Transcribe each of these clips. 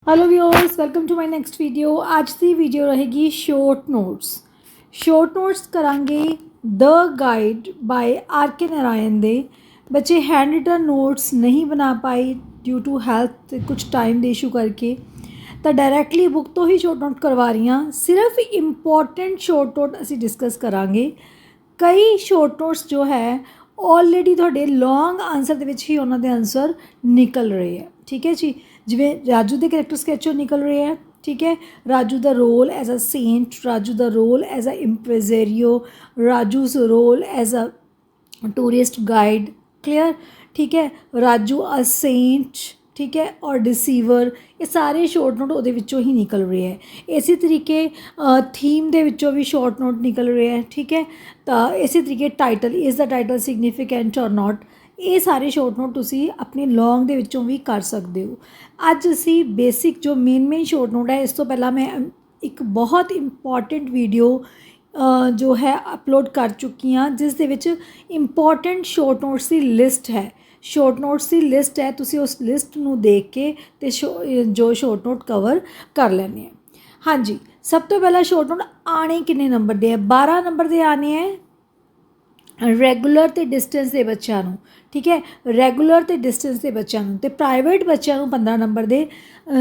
Hello viewers, welcome to my next video. आज की video रहेगी शॉर्ट नोट्स करांगे the guide by R K Narayan दे। बच्चे हैंड रिटन नोट्स नहीं बना पाए ड्यू टू हेल्थ कुछ टाइम दे इशू करके, तो डायरैक्टली बुक तो ही शॉर्ट नोट करवा रही हाँ। सिर्फ इंपॉर्टेंट शॉर्ट नोट असी डिस्कस करांगे। कई शॉर्ट नोट्स जो है ऑलरेडी थोड़े लॉन्ग आंसर ਦੇ ਵਿੱਚ ਹੀ ਉਹਨਾਂ ਦੇ ਆਨਸਰ ਨਿਕਲ ਰਹੇ ਹੈ। ठीक है जी, जिमें राजू के करैक्टर स्कैचों निकल रहे हैं। ठीक है, Raju the role as a saint, Raju the role as a impresario, Raju's role as a tourist guide. Clear? ठीक है, राजू अ सेंट, ठीक है, और डिसीवर, ये सारे शॉर्ट नोट ਉਹਦੇ ਵਿੱਚੋਂ ਹੀ ਨਿਕਲ ਰਹੇ ਹੈ। ਇਸੇ ਤਰੀਕੇ ਥੀਮ ਦੇ ਵਿੱਚੋਂ ਵੀ ਸ਼ਾਰਟ ਨੋਟ ਨਿਕਲ ਰਹੇ ਹੈ। ਠੀਕ ਹੈ, ਤਾਂ ਇਸੇ ਤਰੀਕੇ title, is the title significant ਔਰ ਨਾਟ, ਇਹ ਸਾਰੇ ਸ਼ਾਰਟ ਨੋਟ ਤੁਸੀਂ ਆਪਣੇ ਲੌਂਗ ਦੇ ਵਿੱਚੋਂ ਵੀ ਕਰ ਸਕਦੇ ਹੋ। ਅੱਜ ਅਸੀਂ ਬੇਸਿਕ ਜੋ ਮੇਨ ਸ਼ਾਰਟ ਨੋਟ ਹੈ, ਇਸ ਤੋਂ ਪਹਿਲਾਂ ਮੈਂ ਇੱਕ ਬਹੁਤ ਇੰਪੋਰਟੈਂਟ ਵੀਡੀਓ ਜੋ ਹੈ ਅਪਲੋਡ ਕਰ ਚੁੱਕੀ ਹਾਂ, ਜਿਸ ਦੇ ਵਿੱਚ ਇੰਪੋਰਟੈਂਟ ਸ਼ਾਰਟ ਨੋਟਸ ਦੀ ਲਿਸਟ ਹੈ। ਸ਼ਾਰਟ ਨੋਟਸ ਦੀ ਲਿਸਟ ਹੈ, ਤੁਸੀਂ ਉਸ ਲਿਸਟ ਨੂੰ ਦੇਖ ਕੇ ਤੇ ਜੋ ਸ਼ਾਰਟ ਨੋਟ ਕਵਰ ਕਰ ਲੈਣੇ ਆ। ਹਾਂਜੀ, ਸਭ ਤੋਂ ਪਹਿਲਾਂ ਸ਼ਾਰਟ ਨੋਟ ਆਣੇ ਕਿੰਨੇ ਨੰਬਰ ਦੇ ਹੈ? 12 ਨੰਬਰ ਦੇ ਆਣੇ ਹੈ ਰੈਗੂਲਰ ਤੇ ਡਿਸਟੈਂਸ ਦੇ ਬੱਚਿਆਂ ਨੂੰ। ਠੀਕ ਹੈ, ਰੈਗੂਲਰ ਤੇ ਡਿਸਟੈਂਸ ਦੇ ਬੱਚਿਆਂ ਨੂੰ, ਤੇ ਪ੍ਰਾਈਵੇਟ ਬੱਚਿਆਂ ਨੂੰ 15 ਨੰਬਰ ਦੇ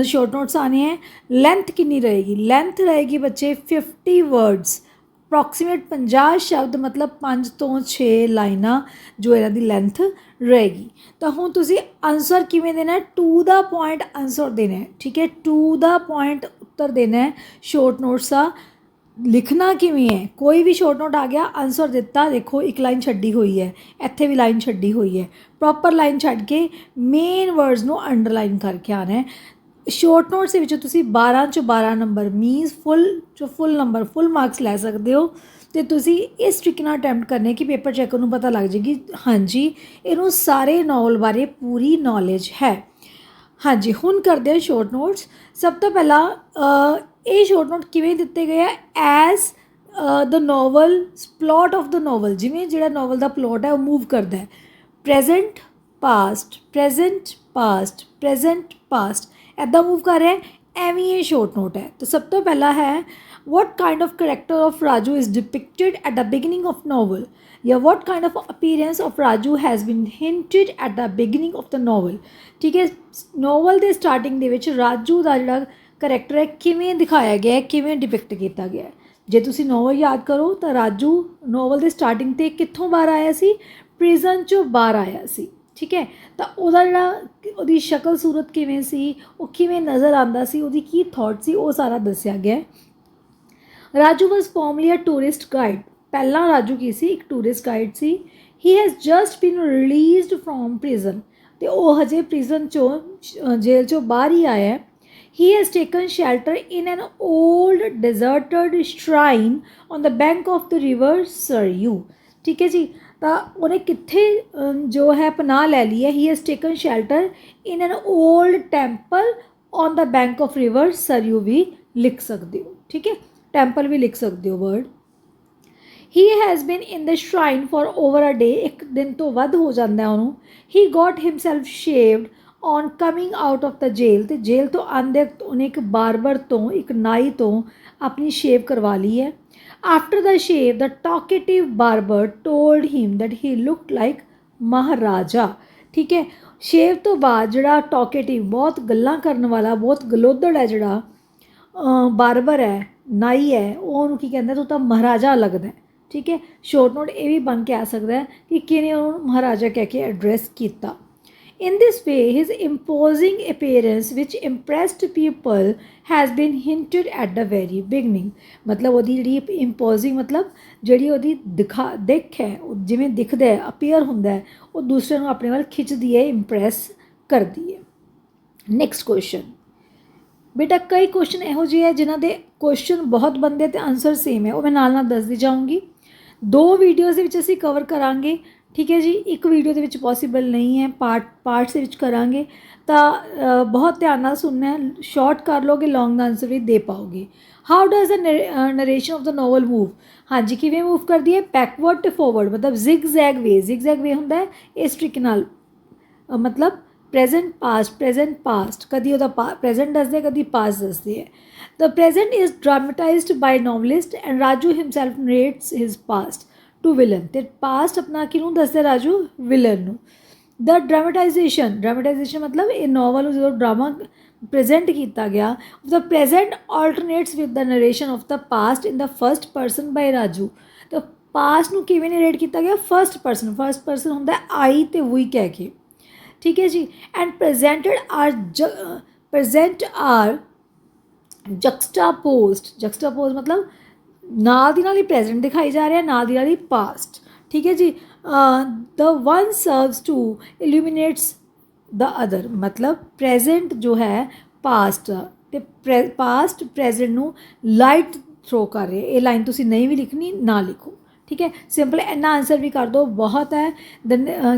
ਸ਼ਾਰਟ ਨੋਟਸ ਆਣੇ ਹੈ। ਲੈਂਥ ਕਿੰਨੀ ਰਹੇਗੀ? ਲੈਂਥ ਰਹੇਗੀ ਬੱਚੇ 50 ਵਰਡਸ, ਅਪਰੋਕਸੀਮੇਟ 50 ਸ਼ਬਦ, ਮਤਲਬ 5 ਤੋਂ 6 ਲਾਈਨਾਂ ਜੋ ਇਹਨਾਂ ਦੀ ਲੈਂਥ ਰਹੇਗੀ। ਤਾਂ ਹੁਣ ਤੁਸੀਂ ਆਨਸਰ ਕਿਵੇਂ ਦੇਣਾ? ਟੂ ਦਾ ਪੁਆਇੰਟ ਆਨਸਰ ਦੇਣਾ ਹੈ। ਠੀਕ ਹੈ, ਟੂ ਦਾ ਪੁਆਇੰਟ ਉੱਤਰ ਦੇਣਾ ਹੈ ਸ਼ਾਰਟ ਨੋਟਸ ਦਾ। ਲਿਖਣਾ ਕਿਵੇਂ ਹੈ? ਕੋਈ ਵੀ ਸ਼ਾਰਟ ਨੋਟ ਆ ਗਿਆ, ਆਨਸਰ ਦਿੱਤਾ, ਦੇਖੋ ਇੱਕ ਲਾਈਨ ਛੱਡੀ ਹੋਈ ਹੈ, ਇੱਥੇ ਵੀ ਲਾਈਨ ਛੱਡੀ ਹੋਈ ਹੈ, ਪ੍ਰੋਪਰ ਲਾਈਨ ਛੱਡ ਕੇ ਮੇਨ ਵਰਡਸ ਨੂੰ ਅੰਡਰਲਾਈਨ ਕਰਕੇ ਆਉਣਾ ਹੈ। ਸ਼ਾਰਟ ਨੋਟਸ ਦੇ ਵਿੱਚੋਂ ਤੁਸੀਂ 12 'ਚੋਂ 12 ਨੰਬਰ ਮੀਨਸ ਫੁੱਲ ਨੰਬਰ, ਫੁੱਲ ਮਾਰਕਸ ਲੈ ਸਕਦੇ ਹੋ। ਅਤੇ ਤੁਸੀਂ ਇਸ ਤਰੀਕੇ ਨਾਲ ਅਟੈਂਪਟ ਕਰਨੇ ਕਿ ਪੇਪਰ ਚੈੱਕਰ ਨੂੰ ਪਤਾ ਲੱਗ ਜਾਏਗੀ ਹਾਂਜੀ ਇਹਨੂੰ ਸਾਰੇ ਨਾਵਲ ਬਾਰੇ ਪੂਰੀ ਨੌਲੇਜ ਹੈ। ਹਾਂਜੀ, ਹੁਣ ਕਰਦੇ ਹਾਂ ਸ਼ਾਰਟ ਨੋਟਸ। ਸਭ ਤੋਂ ਪਹਿਲਾਂ ਇਹ ਸ਼ਾਰਟ ਨੋਟ ਕਿਵੇਂ ਦਿੱਤੇ ਗਏ ਆ? As the novel plot of the novel, ਜਿਵੇਂ ਜਿਹੜਾ ਨਾਵਲ ਦਾ ਪਲੋਟ ਹੈ ਉਹ ਮੂਵ ਕਰਦਾ ਹੈ। Present past, present past, present past, ਇੱਦਾਂ ਮੂਵ ਕਰ ਰਿਹਾ, ਐਵੇਂ ਇਹ ਸ਼ਾਰਟ ਨੋਟ ਹੈ। ਤਾਂ ਸਭ ਤੋਂ ਪਹਿਲਾਂ ਹੈ what kind of character of Raju is depicted at the beginning of novel, या what kind of appearance of Raju has been hinted at the beginning of the novel। ठीक है, नोवल के स्टार्टिंग ਦੇ ਵਿੱਚ ਰਾਜੂ ਦਾ ਜਿਹੜਾ ਕਰੈਕਟਰ ਹੈ ਕਿਵੇਂ ਦਿਖਾਇਆ ਗਿਆ ਹੈ, ਕਿਵੇਂ ਡਿਪਿਕਟ ਕੀਤਾ ਗਿਆ ਹੈ। ਜੇ ਤੁਸੀਂ ਨੋਵਲ ਯਾਦ ਕਰੋ ਤਾਂ ਰਾਜੂ ਨੋਵਲ ਦੇ ਸਟਾਰਟਿੰਗ 'ਤੇ ਕਿੱਥੋਂ ਬਾਹਰ ਆਇਆ ਸੀ? ਪ੍ਰਿਜ਼ਨ 'ਚੋਂ ਬਾਹਰ ਆਇਆ ਸੀ। ਠੀਕ ਹੈ, ਤਾਂ ਉਹਦਾ ਜਿਹੜਾ ਉਹਦੀ ਸ਼ਕਲ ਸੂਰਤ ਕਿਵੇਂ ਸੀ, ਉਹ ਕਿਵੇਂ ਨਜ਼ਰ ਆਉਂਦਾ ਸੀ, ਉਹਦੀ ਕੀ ਥੋਟ ਸੀ, ਉਹ ਸਾਰਾ ਦੱਸਿਆ ਗਿਆ। Raju was formally a tourist guide, ਪਹਿਲਾਂ ਰਾਜੂ ਕੀ ਸੀ? ਇੱਕ ਟੂਰਿਸਟ ਗਾਈਡ ਸੀ। He has just been released from prison, ਅਤੇ ਉਹ ਹਜੇ ਪ੍ਰਿਜ਼ਨ 'ਚੋਂ ਜੇਲ੍ਹ 'ਚੋਂ ਬਾਹਰ ਹੀ ਆਇਆ। He has taken shelter in an old deserted shrine on the bank of the river Sarayu. ਠੀਕ ਹੈ ਜੀ, ਤਾਂ ਉਹਨੇ ਕਿੱਥੇ ਜੋ ਹੈ ਪਨਾਹ ਲੈ ਲਈ ਹੈ? He has taken shelter in an old temple on the bank of river Sarayu ਵੀ ਲਿਖ ਸਕਦੇ ਹੋ। ਠੀਕ ਹੈ, ਟੈਂਪਲ ਵੀ ਲਿਖ ਸਕਦੇ ਹੋ word. He has been in the shrine for over a day, ਇੱਕ ਦਿਨ ਤੋਂ ਵੱਧ ਹੋ ਜਾਂਦਾ ਉਹਨੂੰ। He got himself shaved on coming out of the ਜੇਲ੍ਹ, ਅਤੇ ਜੇਲ੍ਹ ਤੋਂ ਆਉਂਦੇ ਉਹਨੇ ਇੱਕ ਬਾਰਬਰ ਤੋਂ, ਇੱਕ ਨਾਈ ਤੋਂ ਆਪਣੀ ਸ਼ੇਵ ਕਰਵਾ ਲਈ ਹੈ। After the shave the talkative barber told him that he looked like maharaja. ਠੀਕ ਹੈ, ਸ਼ੇਵ ਤੋਂ ਬਾਅਦ ਜਿਹੜਾ ਟਾਕੇਟਿਵ, ਬਹੁਤ ਗੱਲਾਂ ਕਰਨ ਵਾਲਾ, ਬਹੁਤ ਗਲੋਦੜ ਹੈ ਜਿਹੜਾ ਬਾਰਬਰ ਹੈ, ਨਾਈ ਹੈ, ਉਹ ਉਹਨੂੰ ਕੀ ਕਹਿੰਦਾ? ਤੂੰ ਤਾਂ ਮਹਾਰਾਜਾ ਲੱਗਦਾ। ਠੀਕ ਹੈ, ਸ਼ਾਰਟ ਨੋਟ ਇਹ ਵੀ ਬਣ ਕੇ ਆ ਸਕਦਾ ਕਿ ਕਿਹਨੇ ਉਹਨੂੰ ਮਹਾਰਾਜਾ ਕਹਿ ਕੇ ਐਡਰੈਸ ਕੀਤਾ। In this way his imposing appearance which impressed people has been hinted at the very beginning, ਮਤਲਬ ਉਹਦੀ ਜਿਹੜੀ ਇੰਪੋਜ਼ਿੰਗ, ਮਤਲਬ ਜਿਹੜੀ ਉਹਦੀ ਦਿੱਖ ਹੈ, ਉਹ ਜਿਵੇਂ ਦਿਖਦਾ ਹੈ, ਅਪੀਅਰ ਹੁੰਦਾ ਹੈ, ਉਹ ਦੂਸਰਿਆਂ ਨੂੰ ਆਪਣੇ ਵੱਲ ਖਿੱਚਦੀ ਹੈ, ਇੰਪ੍ਰੈਸ ਕਰਦੀ ਹੈ। ਨੈਕਸਟ ਕੁਐਸਚਨ ਬੇਟਾ, ਕਈ ਕੁਐਸਚਨ ਇਹੋ ਜਿਹੇ ਹੈ ਜਿਨ੍ਹਾਂ ਦੇ ਕੁਐਸਚਨ ਬਹੁਤ ਬੰਦੇ ਅਤੇ ਆਨਸਰ ਸੇਮ ਹੈ, ਉਹ ਮੈਂ ਨਾਲ ਦੱਸਦੀ ਜਾਊਂਗੀ। 2 ਵੀਡੀਓਜ਼ ਦੇ ਵਿੱਚ ਅਸੀਂ ਕਵਰ ਕਰਾਂਗੇ। ਠੀਕ ਹੈ ਜੀ, ਇੱਕ ਵੀਡੀਓ ਦੇ ਵਿੱਚ ਪੋਸੀਬਲ ਨਹੀਂ ਹੈ, ਪਾਰਟਸ ਦੇ ਵਿੱਚ ਕਰਾਂਗੇ। ਤਾਂ ਬਹੁਤ ਧਿਆਨ ਨਾਲ ਸੁਣਨਾ ਹੈ, ਸ਼ਾਰਟ ਕਰ ਲਓਗੇ, ਲੌਂਗ ਦਾ ਆਨਸਰ ਵੀ ਦੇ ਪਾਓਗੇ। How does the narration of the novel move? ਹਾਂਜੀ, ਕਿਵੇਂ ਮੂਵ ਕਰਦੀ ਹੈ? ਬੈਕਵਰਡ ਅਤੇ ਫੋਰਵਰਡ, ਮਤਲਬ ਜ਼ਿਗ ਜ਼ੈਗ ਵੇ ਹੁੰਦਾ ਹੈ ਇਸ ਤਰੀਕੇ ਨਾਲ, ਮਤਲਬ ਪ੍ਰੈਜ਼ੈਂਟ ਪਾਸਟ ਕਦੀ ਉਹਦਾ ਪ੍ਰੈਜ਼ੈਂਟ ਦੱਸਦੇ ਕਦੀ ਪਾਸਟ ਦੱਸਦੇ ਹੈ। The present is dramatized by novelist and Raju himself narrates his past to Velan, ਅਤੇ ਪਾਸਟ ਆਪਣਾ ਕਿਹਨੂੰ ਦੱਸਦਾ ਰਾਜੂ, ਵਿਲਨ ਨੂੰ। ਦ ਡਰਾਮੇਟਾਈਜ਼ੇਸ਼ਨ ਮਤਲਬ ਇਹ ਨੋਵਲ ਨੂੰ ਜਦੋਂ ਡਰਾਮਾ ਪ੍ਰੈਜ਼ੈਂਟ ਕੀਤਾ ਗਿਆ, the present alternates with the narration of the past in the first person by Raju. ਤਾਂ ਪਾਸਟ ਨੂੰ ਕਿਵੇਂ ਨਰੇਟ ਕੀਤਾ ਗਿਆ, ਫਸਟ ਪਰਸਨ ਹੁੰਦਾ ਆਈ ਅਤੇ ਵੀ ਕਹਿ ਕੇ, ਠੀਕ ਹੈ ਜੀ। ਐਂਡ ਪ੍ਰੈਜ਼ੈਂਟ ਆਰ ਜਕਸਟਾਪੋਜ਼ ਮਤਲਬ ਨਾਲ ਦੀ ਨਾਲ ਹੀ ਪ੍ਰੈਜ਼ੈਂਟ ਦਿਖਾਈ ਜਾ ਰਿਹਾ, ਨਾਲ ਦੀ ਨਾਲ ਹੀ ਪਾਸਟ, ਠੀਕ ਹੈ ਜੀ। The one serves to illuminates the other, ਮਤਲਬ ਪ੍ਰੈਜ਼ੈਂਟ ਜੋ ਹੈ ਪਾਸਟ ਅਤੇ ਪਾਸਟ ਪ੍ਰੈਜ਼ੈਂਟ ਨੂੰ ਲਾਈਟ ਥਰੋ ਕਰ ਰਹੇ। ਇਹ ਲਾਈਨ ਤੁਸੀਂ ਨਹੀਂ ਵੀ ਲਿਖਣੀ, ਨਾ ਲਿਖੋ, ਠੀਕ ਹੈ। ਸਿੰਪਲ ਇੰਨਾ ਆਨਸਰ ਵੀ ਕਰ ਦਿਓ, ਬਹੁਤ ਹੈ।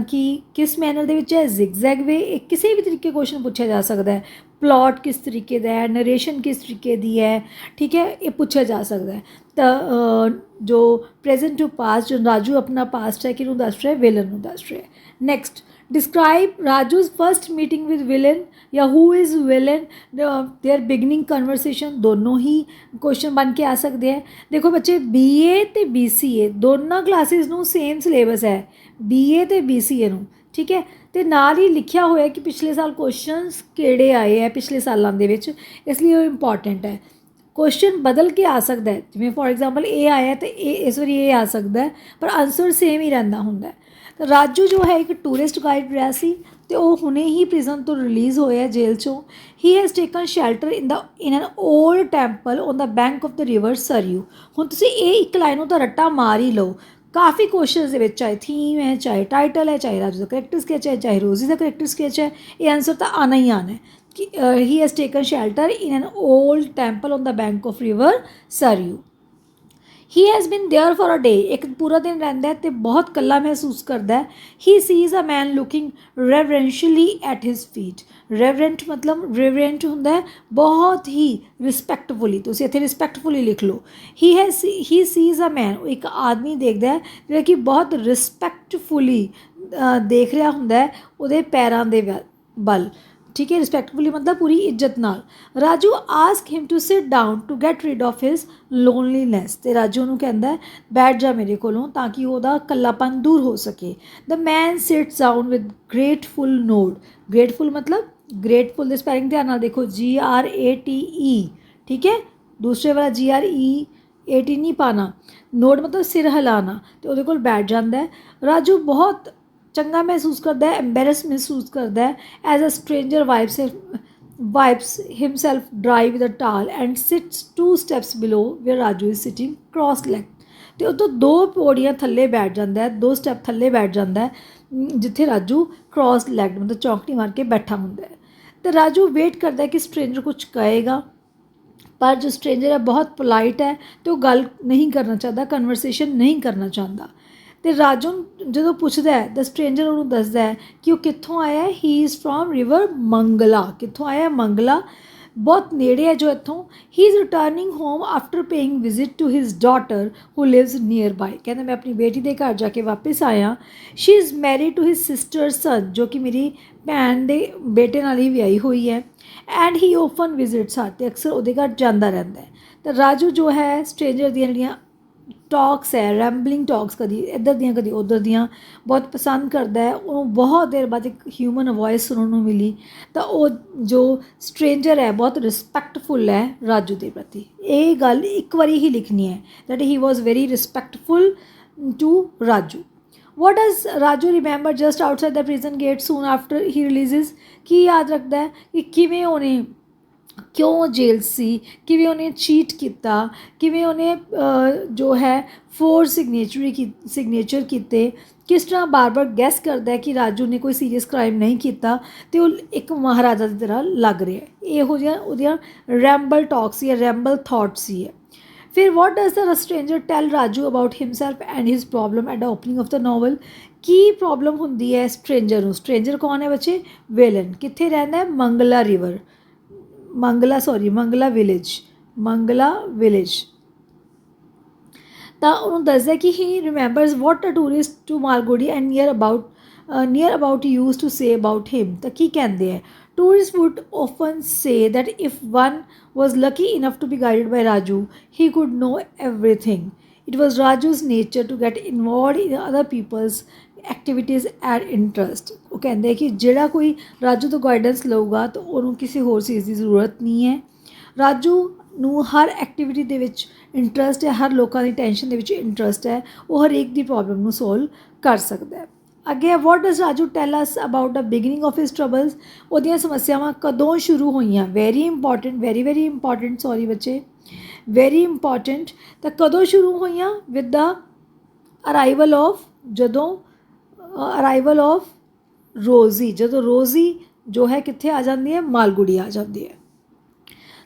ਕਿ ਕਿਸ ਮੈਨਰ ਦੇ ਵਿੱਚ ਹੈ, ਜ਼ਿਗਜ਼ੈਗ ਵੇ, ਇਹ ਕਿਸੇ ਵੀ ਤਰੀਕੇ ਕੁਐਸਚਨ ਪੁੱਛਿਆ ਜਾ ਸਕਦਾ ਹੈ। ਪਲਾਟ ਕਿਸ ਤਰੀਕੇ ਦਾ ਹੈ, ਨਰੇਸ਼ਨ ਕਿਸ ਤਰੀਕੇ ਦੀ ਹੈ, ਠੀਕ ਹੈ, ਇਹ ਪੁੱਛਿਆ ਜਾ ਸਕਦਾ ਹੈ। ਤਾਂ ਜੋ ਪ੍ਰੈਜ਼ੈਂਟ ਟੂ ਪਾਸਟ, ਜੋ ਰਾਜੂ ਆਪਣਾ ਪਾਸਟ ਹੈ ਕਿਹਨੂੰ ਦੱਸ ਰਿਹਾ, ਵਿਲਨ ਨੂੰ ਦੱਸ ਰਿਹਾ। Next, describe Raju's first meeting with Velan ਜਾਂ who is Velan, their beginning conversation, ਦੋਨੋਂ ਹੀ ਕੁਐਸਚਨ ਬਣ ਕੇ ਆ ਸਕਦੇ ਹੈ। ਦੇਖੋ ਬੱਚੇ, BA ਅਤੇ BCA ਦੋਨਾਂ ਕਲਾਸਿਸ ਨੂੰ ਸੇਮ ਸਿਲੇਬਸ ਹੈ, BA ਅਤੇ BCA ਨੂੰ, ਠੀਕ ਹੈ। ਅਤੇ ਨਾਲ ਹੀ ਲਿਖਿਆ ਹੋਇਆ ਕਿ ਪਿਛਲੇ ਸਾਲ ਕੁਐਸਚਨਸ ਕਿਹੜੇ ਆਏ ਹੈ ਪਿਛਲੇ ਸਾਲਾਂ ਦੇ ਵਿੱਚ, ਇਸ ਲਈ ਉਹ ਇੰਪੋਰਟੈਂਟ ਹੈ। ਕੁਐਸਚਨ ਬਦਲ ਕੇ ਆ ਸਕਦਾ ਹੈ, ਜਿਵੇਂ ਫੋਰ ਐਗਜ਼ਾਮਪਲ ਇਹ ਆਇਆ ਅਤੇ ਇਸ ਵਾਰੀ ਇਹ ਆ ਸਕਦਾ ਹੈ, ਪਰ ਆਨਸਰ ਸੇਮ ਹੀ ਰਹਿੰਦਾ ਹੁੰਦਾ। ਤਾਂ ਰਾਜੂ ਜੋ ਹੈ ਇੱਕ ਟੂਰਿਸਟ ਗਾਈਡ ਰਿਹਾ ਸੀ, ਅਤੇ ਉਹ ਹੁਣੇ ਹੀ ਪ੍ਰਿਜ਼ਨ ਤੋਂ ਰਿਲੀਜ਼ ਹੋਇਆ ਜੇਲ੍ਹ 'ਚੋਂ। He has taken shelter in an old temple on the bank of the river Sarayu. ਹੁਣ ਤੁਸੀਂ ਇਹ ਇੱਕ ਲਾਈਨ ਨੂੰ ਤਾਂ ਰੱਟਾ ਮਾਰ ਹੀ ਲਓ, ਕਾਫੀ ਕੁਐਸਚਨਸ ਦੇ ਵਿੱਚ, ਚਾਹੇ ਥੀਮ ਹੈ, ਚਾਹੇ ਟਾਈਟਲ ਹੈ, ਚਾਹੇ ਰਾਜੂ ਦਾ ਕਰੈਕਟਰ ਸਕੈਚ ਹੈ, ਚਾਹੇ ਰੋਜ਼ੀ ਦਾ ਕਰੈਕਟਰ ਸਕੈਚ ਹੈ, ਇਹ ਆਨਸਰ ਤਾਂ ਆਉਣਾ ਹੀ ਆਉਣਾ ਹੈ ਕਿ he has taken shelter in an old temple on the bank of river Sarayu. He has been there for a day, ਇੱਕ ਪੂਰਾ ਦਿਨ ਰਹਿੰਦਾ ਹੈ ਅਤੇ ਬਹੁਤ ਇਕੱਲਾ ਮਹਿਸੂਸ ਕਰਦਾ ਹੈ। He sees a man looking reverentially at his feet, reverent ਮਤਲਬ ਰੈਵਰੈਂਟ ਹੁੰਦਾ ਹੈ ਬਹੁਤ ਹੀ ਰਿਸਪੈਕਟਫੁਲੀ, ਤੁਸੀਂ ਇੱਥੇ ਰਿਸਪੈਕਟਫੁਲੀ ਲਿਖ ਲਓ। ਹੀ ਸੀਜ਼ ਅ ਮੈਨ, ਉਹ ਇੱਕ ਆਦਮੀ ਦੇਖਦਾ ਹੈ ਜਿਹੜਾ ਕਿ ਬਹੁਤ ਰਿਸਪੈਕਟਫੁਲੀ ਦੇਖ ਰਿਹਾ ਹੁੰਦਾ ਹੈ ਉਹਦੇ ਪੈਰਾਂ ਦੇ ਵੱਲ, ਠੀਕ ਹੈ। ਰਿਸਪੈਕਟਫੁਲੀ ਮਤਲਬ ਪੂਰੀ ਇੱਜ਼ਤ ਨਾਲ। Raju ask him to sit down to get rid of his loneliness, ਅਤੇ ਰਾਜੂ ਨੂੰ ਕਹਿੰਦਾ ਬੈਠ ਜਾ ਮੇਰੇ ਕੋਲੋਂ ਤਾਂ ਕਿ ਉਹਦਾ ਇਕੱਲਾਪਨ ਦੂਰ ਹੋ ਸਕੇ। The man sits down with grateful nod, grateful ਮਤਲਬ ਗ੍ਰੇਟਫੁਲ ਦੇ ਸਪੈਲਿੰਗ ਧਿਆਨ ਨਾਲ ਦੇਖੋ, GRATE, ਠੀਕ ਹੈ। ਦੂਸਰੇ ਵਾਲਾ GREAT ਨਹੀਂ ਪਾਣਾ, ਨੋਡ ਮਤਲਬ ਸਿਰ ਹਿਲਾਣਾ, ਅਤੇ ਉਹਦੇ ਕੋਲ ਬੈਠ ਜਾਂਦਾ ਹੈ। ਰਾਜੂ ਬਹੁਤ ਚੰਗਾ ਮਹਿਸੂਸ ਕਰਦਾ ਹੈ, ਐम्बेरस ਮਹਿਸੂਸ ਕਰਦਾ ਹੈ। As a stranger wipes himself dry with a towel and sits 2 steps below where Raju is sitting cross leg, ਅਤੇ ਉਹ ਤੋਂ 2 ਪੌੜੀਆਂ ਥੱਲੇ ਬੈਠ ਜਾਂਦਾ ਹੈ, 2 ਸਟੈਪ ਥੱਲੇ ਬੈਠ ਜਾਂਦਾ ਹੈ ਜਿੱਥੇ ਰਾਜੂ ਕ੍ਰੋਸ ਲੈਗ ਮਤਲਬ ਚੌਂਕੜੀ ਮਾਰ ਕੇ ਬੈਠਾ ਹੁੰਦਾ ਹੈ। ਅਤੇ ਰਾਜੂ ਵੇਟ ਕਰਦਾ ਹੈ ਕਿ ਸਟ੍ਰੇਂਜਰ ਕੁਛ ਕਹੇਗਾ, ਪਰ ਜੋ ਸਟ੍ਰੇਂਜਰ ਹੈ ਬਹੁਤ ਪੋਲਾਈਟ ਹੈ ਅਤੇ ਉਹ ਗੱਲ ਨਹੀਂ ਕਰਨਾ ਚਾਹੁੰਦਾ, ਕਨਵਰਸੇਸ਼ਨ ਨਹੀਂ ਕਰਨਾ ਚਾਹੁੰਦਾ। ਅਤੇ ਰਾਜੂ ਜਦੋਂ ਪੁੱਛਦਾ ਹੈ, ਦ ਸਟ੍ਰੇਂਜਰ ਉਹਨੂੰ ਦੱਸਦਾ ਹੈ ਕਿ ਉਹ ਕਿੱਥੋਂ ਆਇਆ ਹੈ। He is from river Mangala, ਕਿੱਥੋਂ ਆਇਆ, ਮੰਗਲਾ, ਬਹੁਤ ਨੇੜੇ ਹੈ ਜੋ ਇੱਥੋਂ। He is returning home after paying visit to his daughter who lives nearby, ਕਹਿੰਦਾ ਮੈਂ ਆਪਣੀ ਬੇਟੀ ਦੇ ਘਰ ਜਾ ਕੇ ਵਾਪਸ ਆਇਆ। She is married to his sister son, ਜੋ ਕਿ ਮੇਰੀ ਭੈਣ ਦੇ ਬੇਟੇ ਨਾਲ ਹੀ ਵਿਆਹੀ ਹੋਈ ਹੈ। ਐਂਡ ਹੀ ਓਫਨ ਵਿਜ਼ਿਟਸ ਹਰ, ਅਤੇ ਅਕਸਰ ਉਹਦੇ ਘਰ ਜਾਂਦਾ ਰਹਿੰਦਾ ਹੈ। ਤਾਂ ਰਾਜੂ ਜੋ ਹੈ ਸਟ੍ਰੇਂਜਰ ਦੀਆਂ ਜਿਹੜੀਆਂ ਟਾਕਸ ਹੈ, ਰੈਂਬਲਿੰਗ ਟਾਕਸ, ਕਦੀ ਇੱਧਰ ਦੀਆਂ ਕਦੀ ਉੱਧਰ ਦੀਆਂ, ਬਹੁਤ ਪਸੰਦ ਕਰਦਾ ਹੈ। ਉਹਨੂੰ ਬਹੁਤ ਦੇਰ ਬਾਅਦ ਇੱਕ ਹਿਊਮਨ ਵੋਇਸ ਸੁਣਨ ਨੂੰ ਮਿਲੀ, ਤਾਂ ਉਹ ਜੋ ਸਟ੍ਰੇਂਜਰ ਹੈ ਬਹੁਤ ਰਿਸਪੈਕਟਫੁਲ ਹੈ ਰਾਜੂ ਦੇ ਪ੍ਰਤੀ। ਇਹ ਗੱਲ ਇੱਕ ਵਾਰੀ ਹੀ ਲਿਖਣੀ ਹੈ, that he was very respectful to Raju. What does Raju remember just outside the prison gate soon after he releases? ਕੀ ਯਾਦ ਰੱਖਦਾ ਹੈ ਕਿ ਕਿਵੇਂ ਉਹਨੇ, ਕਿਉਂ ਜੇਲ੍ਹ ਸੀ, ਕਿਵੇਂ ਉਹਨੇ ਚੀਟ ਕੀਤਾ, ਕਿਵੇਂ ਉਹਨੇ ਜੋ ਹੈ 4 ਸਿਗਨੇਚਰ ਕੀਤੇ, ਕਿਸ ਤਰ੍ਹਾਂ ਬਾਰ-ਬਾਰ ਗੈਸ ਕਰਦਾ ਹੈ ਕਿ ਰਾਜੂ ਨੇ ਕੋਈ ਸੀਰੀਅਸ ਕ੍ਰਾਈਮ ਨਹੀਂ ਕੀਤਾ ਅਤੇ ਉਹ ਇੱਕ ਮਹਾਰਾਜਾ ਦੀ ਤਰ੍ਹਾਂ ਲੱਗ ਰਿਹਾ। ਇਹੋ ਜਿਹੀਆਂ ਉਹਦੀਆਂ ਰੈਂਬਲ ਟਾਕਸ ਸੀ, ਰੈਂਬਲ ਥਾਟਸ ਸੀ ਹੈ। ਫਿਰ what does the stranger tell Raju about himself and his problem at the opening of the novel. ਕੀ ਪ੍ਰੋਬਲਮ ਹੁੰਦੀ ਹੈ ਸਟ੍ਰੇਂਜਰ ਨੂੰ, ਸਟ੍ਰੇਂਜਰ ਕੌਣ ਹੈ ਬੱਚੇ, ਵਿਲਨ, ਕਿੱਥੇ ਰਹਿੰਦਾ ਹੈ, ਮੰਗਲਾ ਵਿਲੇਜ। ਤਾਂ ਉਹਨੂੰ ਦੱਸਦਾ ਕਿ he remembers what a tourist to Malgudi and near about near about used to say about him. ਤਾਂ ਕੀ ਕਹਿੰਦੇ ਹੈ? Tourists would often say that if one was lucky enough to be guided by Raju, he could know everything. It was Raju's nature to get involved in other people's activities and interest. ਉਹ ਕਹਿੰਦੇ ਕਿ ਜਿਹੜਾ ਕੋਈ ਰਾਜੂ ਤੋਂ guidance ਲਊਗਾ ਤਾਂ ਉਹਨੂੰ ਕਿਸੇ ਹੋਰ ਚੀਜ਼ ਦੀ ਜ਼ਰੂਰਤ ਨਹੀਂ ਹੈ। ਰਾਜੂ ਨੂੰ ਹਰ ਐਕਟੀਵਿਟੀ ਦੇ ਵਿੱਚ ਇੰਟਰਸਟ ਹੈ, ਹਰ ਲੋਕਾਂ ਦੀ ਟੈਨਸ਼ਨ ਦੇ ਵਿੱਚ ਇੰਟਰਸਟ ਹੈ, ਉਹ ਹਰੇਕ ਦੀ ਪ੍ਰੋਬਲਮ ਨੂੰ ਸੋਲਵ ਕਰ ਸਕਦਾ ਹੈ। ਅੱਗੇ what does Raju tell us about the beginning of his troubles? ਉਹਦੀਆਂ ਸਮੱਸਿਆਵਾਂ ਕਦੋਂ ਸ਼ੁਰੂ ਹੋਈਆਂ? Very important, very important, sorry ਬੱਚੇ, ਵੈਰੀ ਇੰਪੋਰਟੈਂਟ। ਤਾਂ ਕਦੋਂ ਸ਼ੁਰੂ ਹੋਈਆਂ? ਵਿਦ ਦ ਅਰਾਈਵਲ ਆਫ, ਜਦੋਂ ਅਰਾਈਵਲ ਆਫ ਰੋਜ਼ੀ, ਜਦੋਂ ਰੋਜ਼ੀ ਜੋ ਹੈ ਕਿੱਥੇ ਆ ਜਾਂਦੀ ਹੈ? ਮਾਲਗੁੜੀ ਆ ਜਾਂਦੀ ਹੈ।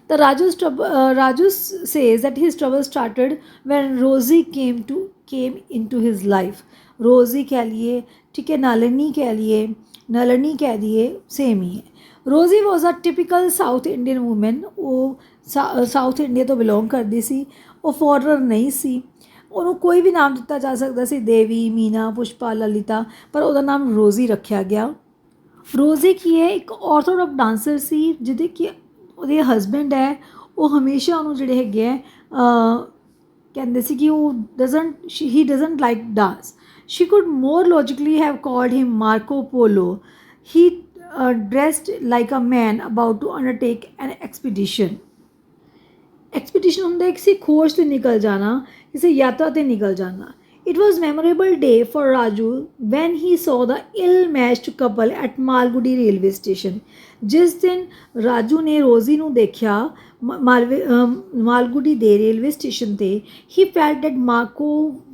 ਤਾਂ Raju says that his trouble started when Rosie came into his life। ਰੋਜ਼ੀ ਕਹਿ ਲਈਏ, ਠੀਕ ਹੈ, ਨਲਿਨੀ ਕਹਿ ਲਈਏ, ਨਲਿਨੀ ਕਹਿ ਦਈਏ, ਸੇਮ ਹੀ ਹੈ। ਰੋਜ਼ੀ ਵਾਜ਼ ਅ ਟਿਪੀਕਲ ਸਾਊਥ ਇੰਡੀਅਨ ਵੂਮੈਨ। ਉਹ ਸਾਊਥ ਇੰਡੀਆ ਤੋਂ ਬਿਲੋਂਗ ਕਰਦੀ ਸੀ। ਉਹ ਫੋਰਨਰ ਨਹੀਂ ਸੀ। ਉਹਨੂੰ ਕੋਈ ਵੀ ਨਾਮ ਦਿੱਤਾ ਜਾ ਸਕਦਾ ਸੀ, ਦੇਵੀ, ਮੀਨਾ, ਪੁਸ਼ਪਾ, ਲਲਿਤਾ, ਪਰ ਉਹਦਾ ਨਾਮ ਰੋਜ਼ੀ ਰੱਖਿਆ ਗਿਆ। ਰੋਜ਼ੀ ਕੀ ਹੈ? ਇੱਕ ਆਰਥੋਡਾਕਸ ਡਾਂਸਰ ਸੀ, ਜਿਹਦੇ ਕਿ ਉਹਦੇ ਹਸਬੈਂਡ ਹੈ ਉਹ ਹਮੇਸ਼ਾ ਉਹਨੂੰ ਜਿਹੜੇ ਹੈਗੇ ਹੈ ਕਹਿੰਦੇ ਸੀ ਕਿ ਉਹ he doesn't like dance. She could more logically have called him Marco Polo. He dressed like a man about to undertake an expedition. Expedition ਹੁੰਦਾ ਕਿਸੇ ਖੋਜ 'ਤੇ ਨਿਕਲ ਜਾਣਾ, ਕਿਸੇ ਯਾਤਰਾ 'ਤੇ ਨਿਕਲ ਜਾਣਾ। It was memorable day for Raju when he saw the ill-matched couple at Malgudi railway station। ਜਿਸ ਦਿਨ ਰਾਜੂ ਨੇ ਰੋਜ਼ੀ ਨੂੰ ਦੇਖਿਆ ਮਾਲਗੁਡੀ ਦੇ ਰੇਲਵੇ ਸਟੇਸ਼ਨ 'ਤੇ, he felt that Marco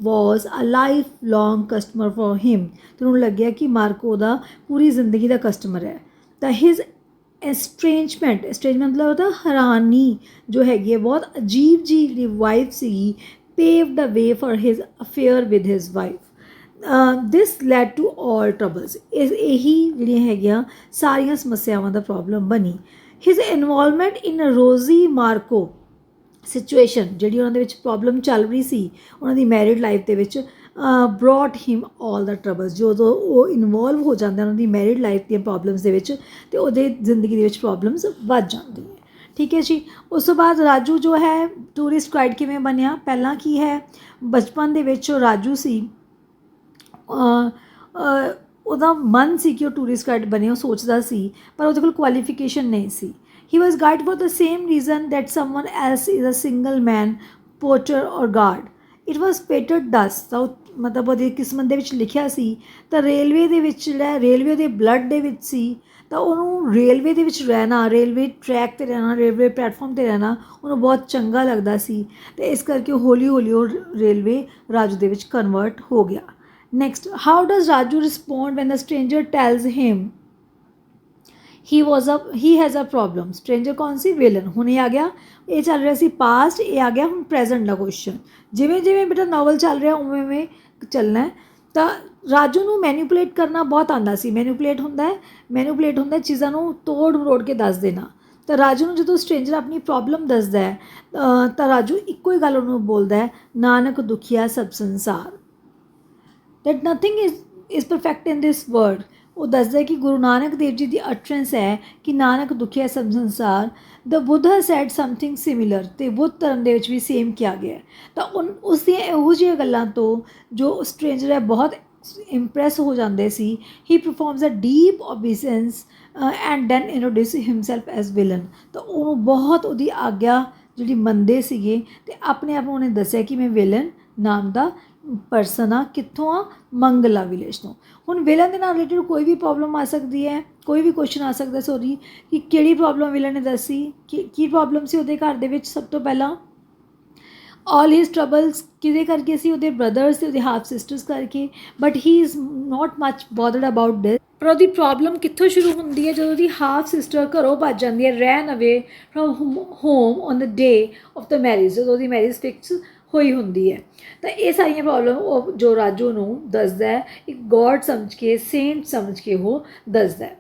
was a lifelong customer for him। ਤੇ ਉਹਨੂੰ ਲੱਗਿਆ ਕਿ ਮਾਰਕੋ ਦਾ ਪੂਰੀ ਜ਼ਿੰਦਗੀ ਦਾ ਕਸਟਮਰ ਹੈ। ਤਾਂ his estrangement ਮਤਲਬ ਉਹਦਾ ਹੈਰਾਨੀ ਜੋ ਹੈਗੀ ਹੈ, ਬਹੁਤ ਅਜੀਬ ਜੀ ਜਿਹੜੀ ਵਾਈਫ ਸੀਗੀ, paved the way for his affair with his wife। this led to all troubles। ਇਹੀ ਜਿਹੜੀਆਂ ਹੈਗੀਆਂ ਸਾਰੀਆਂ ਸਮੱਸਿਆਵਾਂ ਦਾ ਪ੍ਰੋਬਲਮ ਬਣੀ। his involvement in Rosie Marco situation, ਜਿਹੜੀ ਉਹਨਾਂ ਦੇ ਵਿੱਚ ਪ੍ਰੋਬਲਮ ਚੱਲ ਰਹੀ ਸੀ ਉਹਨਾਂ ਦੀ ਮੈਰਿਡ ਲਾਈਫ ਦੇ ਵਿੱਚ, brought him all the troubles। ਜਦੋਂ ਉਹ ਇਨਵੋਲਵ ਹੋ ਜਾਂਦਾ ਉਹਨਾਂ ਦੀ ਮੈਰਿਡ ਲਾਈਫ ਦੀਆਂ ਪ੍ਰੋਬਲਮਸ ਦੇ ਵਿੱਚ, ਅਤੇ ਉਹਦੇ ਜ਼ਿੰਦਗੀ ਦੇ ਵਿੱਚ ਪ੍ਰੋਬਲਮਸ ਵੱਧ ਜਾਂਦੀਆਂ। ਠੀਕ ਹੈ ਜੀ। ਉਸ ਤੋਂ ਬਾਅਦ ਰਾਜੂ ਜੋ ਹੈ ਟੂਰਿਸਟ ਗਾਈਡ ਕਿਵੇਂ ਬਣਿਆ? ਪਹਿਲਾਂ ਕੀ ਹੈ, ਬਚਪਨ ਦੇ ਵਿੱਚ ਉਹ ਰਾਜੂ ਸੀ, ਉਹਦਾ ਮਨ ਸੀ ਕਿ ਉਹ ਟੂਰਿਸਟ ਗਾਈਡ ਬਣੇ, ਉਹ ਸੋਚਦਾ ਸੀ, ਪਰ ਉਹਦੇ ਕੋਲ ਕੁਆਲੀਫਿਕੇਸ਼ਨ ਨਹੀਂ ਸੀ। He was guide for the same reason that someone else is a single man porter or guard. It was fated thus. ਤਾਂ ਮਤਲਬ ਉਹਦੀ ਕਿਸਮਤ ਦੇ ਵਿੱਚ ਲਿਖਿਆ ਸੀ। ਤਾਂ ਰੇਲਵੇ ਦੇ ਵਿੱਚ ਜਿਹੜਾ ਰੇਲਵੇ ਦੇ ਬਲੱਡ ਦੇ ਵਿੱਚ ਸੀ, ਤਾਂ ਉਹਨੂੰ ਰੇਲਵੇ ਦੇ ਵਿੱਚ ਰਹਿਣਾ, ਰੇਲਵੇ ਟਰੈਕ 'ਤੇ ਰਹਿਣਾ, ਰੇਲਵੇ ਪਲੈਟਫਾਰਮ 'ਤੇ ਰਹਿਣਾ ਉਹਨੂੰ ਬਹੁਤ ਚੰਗਾ ਲੱਗਦਾ ਸੀ, ਅਤੇ ਇਸ ਕਰਕੇ ਹੌਲੀ ਹੌਲੀ ਉਹ ਰੇਲਵੇ ਰਾਜੂ ਦੇ ਵਿੱਚ ਕਨਵਰਟ ਹੋ ਗਿਆ। Next, how does Raju respond when the stranger tells him he has a problem? Stranger ਕੌਣ ਸੀ? ਵਿਲਨ। ਹੁਣ ਇਹ ਆ ਗਿਆ, ਇਹ ਚੱਲ ਰਿਹਾ ਸੀ ਪਾਸਟ, ਇਹ ਆ ਗਿਆ ਹੁਣ ਪ੍ਰੈਜ਼ੈਂਟ ਦਾ ਕੁਐਸਚਨ। ਜਿਵੇਂ ਜਿਵੇਂ ਬੇਟਾ ਨਾਵਲ ਚੱਲ ਰਿਹਾ ਉਵੇਂ ਉਵੇਂ ਚੱਲਣਾ। ਤਾਂ ਰਾਜੂ ਨੂੰ ਮੈਨੀਪੂਲੇਟ ਕਰਨਾ ਬਹੁਤ ਆਉਂਦਾ ਸੀ। ਮੈਨੀਪੂਲੇਟ ਹੁੰਦਾ ਚੀਜ਼ਾਂ ਨੂੰ ਤੋੜ ਮਰੋੜ ਕੇ ਦੱਸ ਦੇਣਾ। ਤਾਂ ਰਾਜੂ ਨੂੰ ਜਦੋਂ ਸਟ੍ਰੇਂਜਰ ਆਪਣੀ ਪ੍ਰੋਬਲਮ ਦੱਸਦਾ ਹੈ, ਤਾਂ ਰਾਜੂ ਇੱਕੋ ਹੀ ਗੱਲ ਉਹਨੂੰ ਬੋਲਦਾ ਹੈ, ਨਾਨਕ ਦੁਖੀਆ ਸਭ ਸੰਸਾਰ। That nothing is perfect in this world. ਉਹ ਦੱਸਦਾ ਕਿ ਗੁਰੂ ਨਾਨਕ ਦੇਵ ਜੀ ਦੀ ਅਟਰੈਂਸ ਹੈ ਕਿ ਨਾਨਕ ਦੁਖੀਆ ਸਭ ਸੰਸਾਰ। ਦ ਬੁੱਧਾ ਸੈਡ ਸਮਥਿੰਗ ਸਿਮਿਲਰ। ਅਤੇ ਬੁੱਧ ਧਰਮ ਦੇ ਵਿੱਚ ਵੀ ਸੇਮ ਕਿਹਾ ਗਿਆ। ਤਾਂ ਉਸ ਦੀਆਂ ਇਹੋ ਜਿਹੀਆਂ ਗੱਲਾਂ ਤੋਂ ਜੋ ਸਟ੍ਰੇਂਜਰ ਹੈ ਬਹੁਤ ਇੰਪ੍ਰੈਸ ਹੋ ਜਾਂਦੇ ਸੀ। He performs a deep obeisance and then introduce himself as Velan. ਤਾਂ ਉਹਨੂੰ ਬਹੁਤ ਉਹਦੀ ਆਗਿਆ ਜਿਹੜੀ ਮੰਨਦੇ ਸੀਗੇ, ਅਤੇ ਆਪਣੇ ਆਪ ਨੂੰ ਉਹਨੇ ਦੱਸਿਆ ਕਿ ਮੈਂ ਵਿਲਨ ਨਾਮ ਦਾ ਪਰਸਨ ਆ। ਕਿੱਥੋਂ ਆ? ਮੰਗਲਾ ਵਿਲੇਜ ਤੋਂ। ਹੁਣ ਵਿਲਨ ਦੇ ਨਾਲ ਰਿਲੇਟਿਡ ਕੋਈ ਵੀ ਪ੍ਰੋਬਲਮ ਆ ਸਕਦੀ ਹੈ, ਕੋਈ ਵੀ ਕੁਐਸਚਨ ਆ ਸਕਦਾ, ਸੋਰੀ, ਕਿ ਕਿਹੜੀ ਪ੍ਰੋਬਲਮ ਵਿਲਨ ਨੇ ਦੱਸੀ, ਕੀ ਪ੍ਰੋਬਲਮ ਸੀ ਉਹਦੇ ਘਰ ਦੇ ਵਿੱਚ? ਸਭ ਤੋਂ ਪਹਿਲਾਂ ਆਲ ਹਿਜ਼ ਟਰਬਲਸ ਕਿਹਦੇ ਕਰਕੇ ਸੀ? ਉਹਦੇ ਬ੍ਰਦਰਸ ਅਤੇ ਉਹਦੇ ਹਾਫ ਸਿਸਟਰਸ ਕਰਕੇ। But he is not much bothered about this. ਪਰ ਉਹਦੀ ਪ੍ਰੋਬਲਮ ਕਿੱਥੋਂ ਸ਼ੁਰੂ ਹੁੰਦੀ ਹੈ? ਜਦੋਂ ਉਹਦੀ ਹਾਫ ਸਿਸਟਰ ਘਰੋਂ ਭੱਜ ਜਾਂਦੀ ਹੈ, ਰੈਨ ਅਵੇ from home on the day of the marriage, ਜਦੋਂ ਉਹਦੀ ਮੈਰਿਜ ਫਿਕਸ ਹੋਈ ਹੁੰਦੀ ਹੈ। ਤਾਂ ਇਹ ਸਾਰੀਆਂ ਪ੍ਰੋਬਲਮ ਉਹ ਜੋ ਰਾਜੂ ਨੂੰ ਦੱਸਦਾ ਹੈ, ਇੱਕ ਗੋਡ ਸਮਝ ਕੇ, ਸੇਂਟ ਸਮਝ ਕੇ ਉਹ ਦੱਸਦਾ ਹੈ।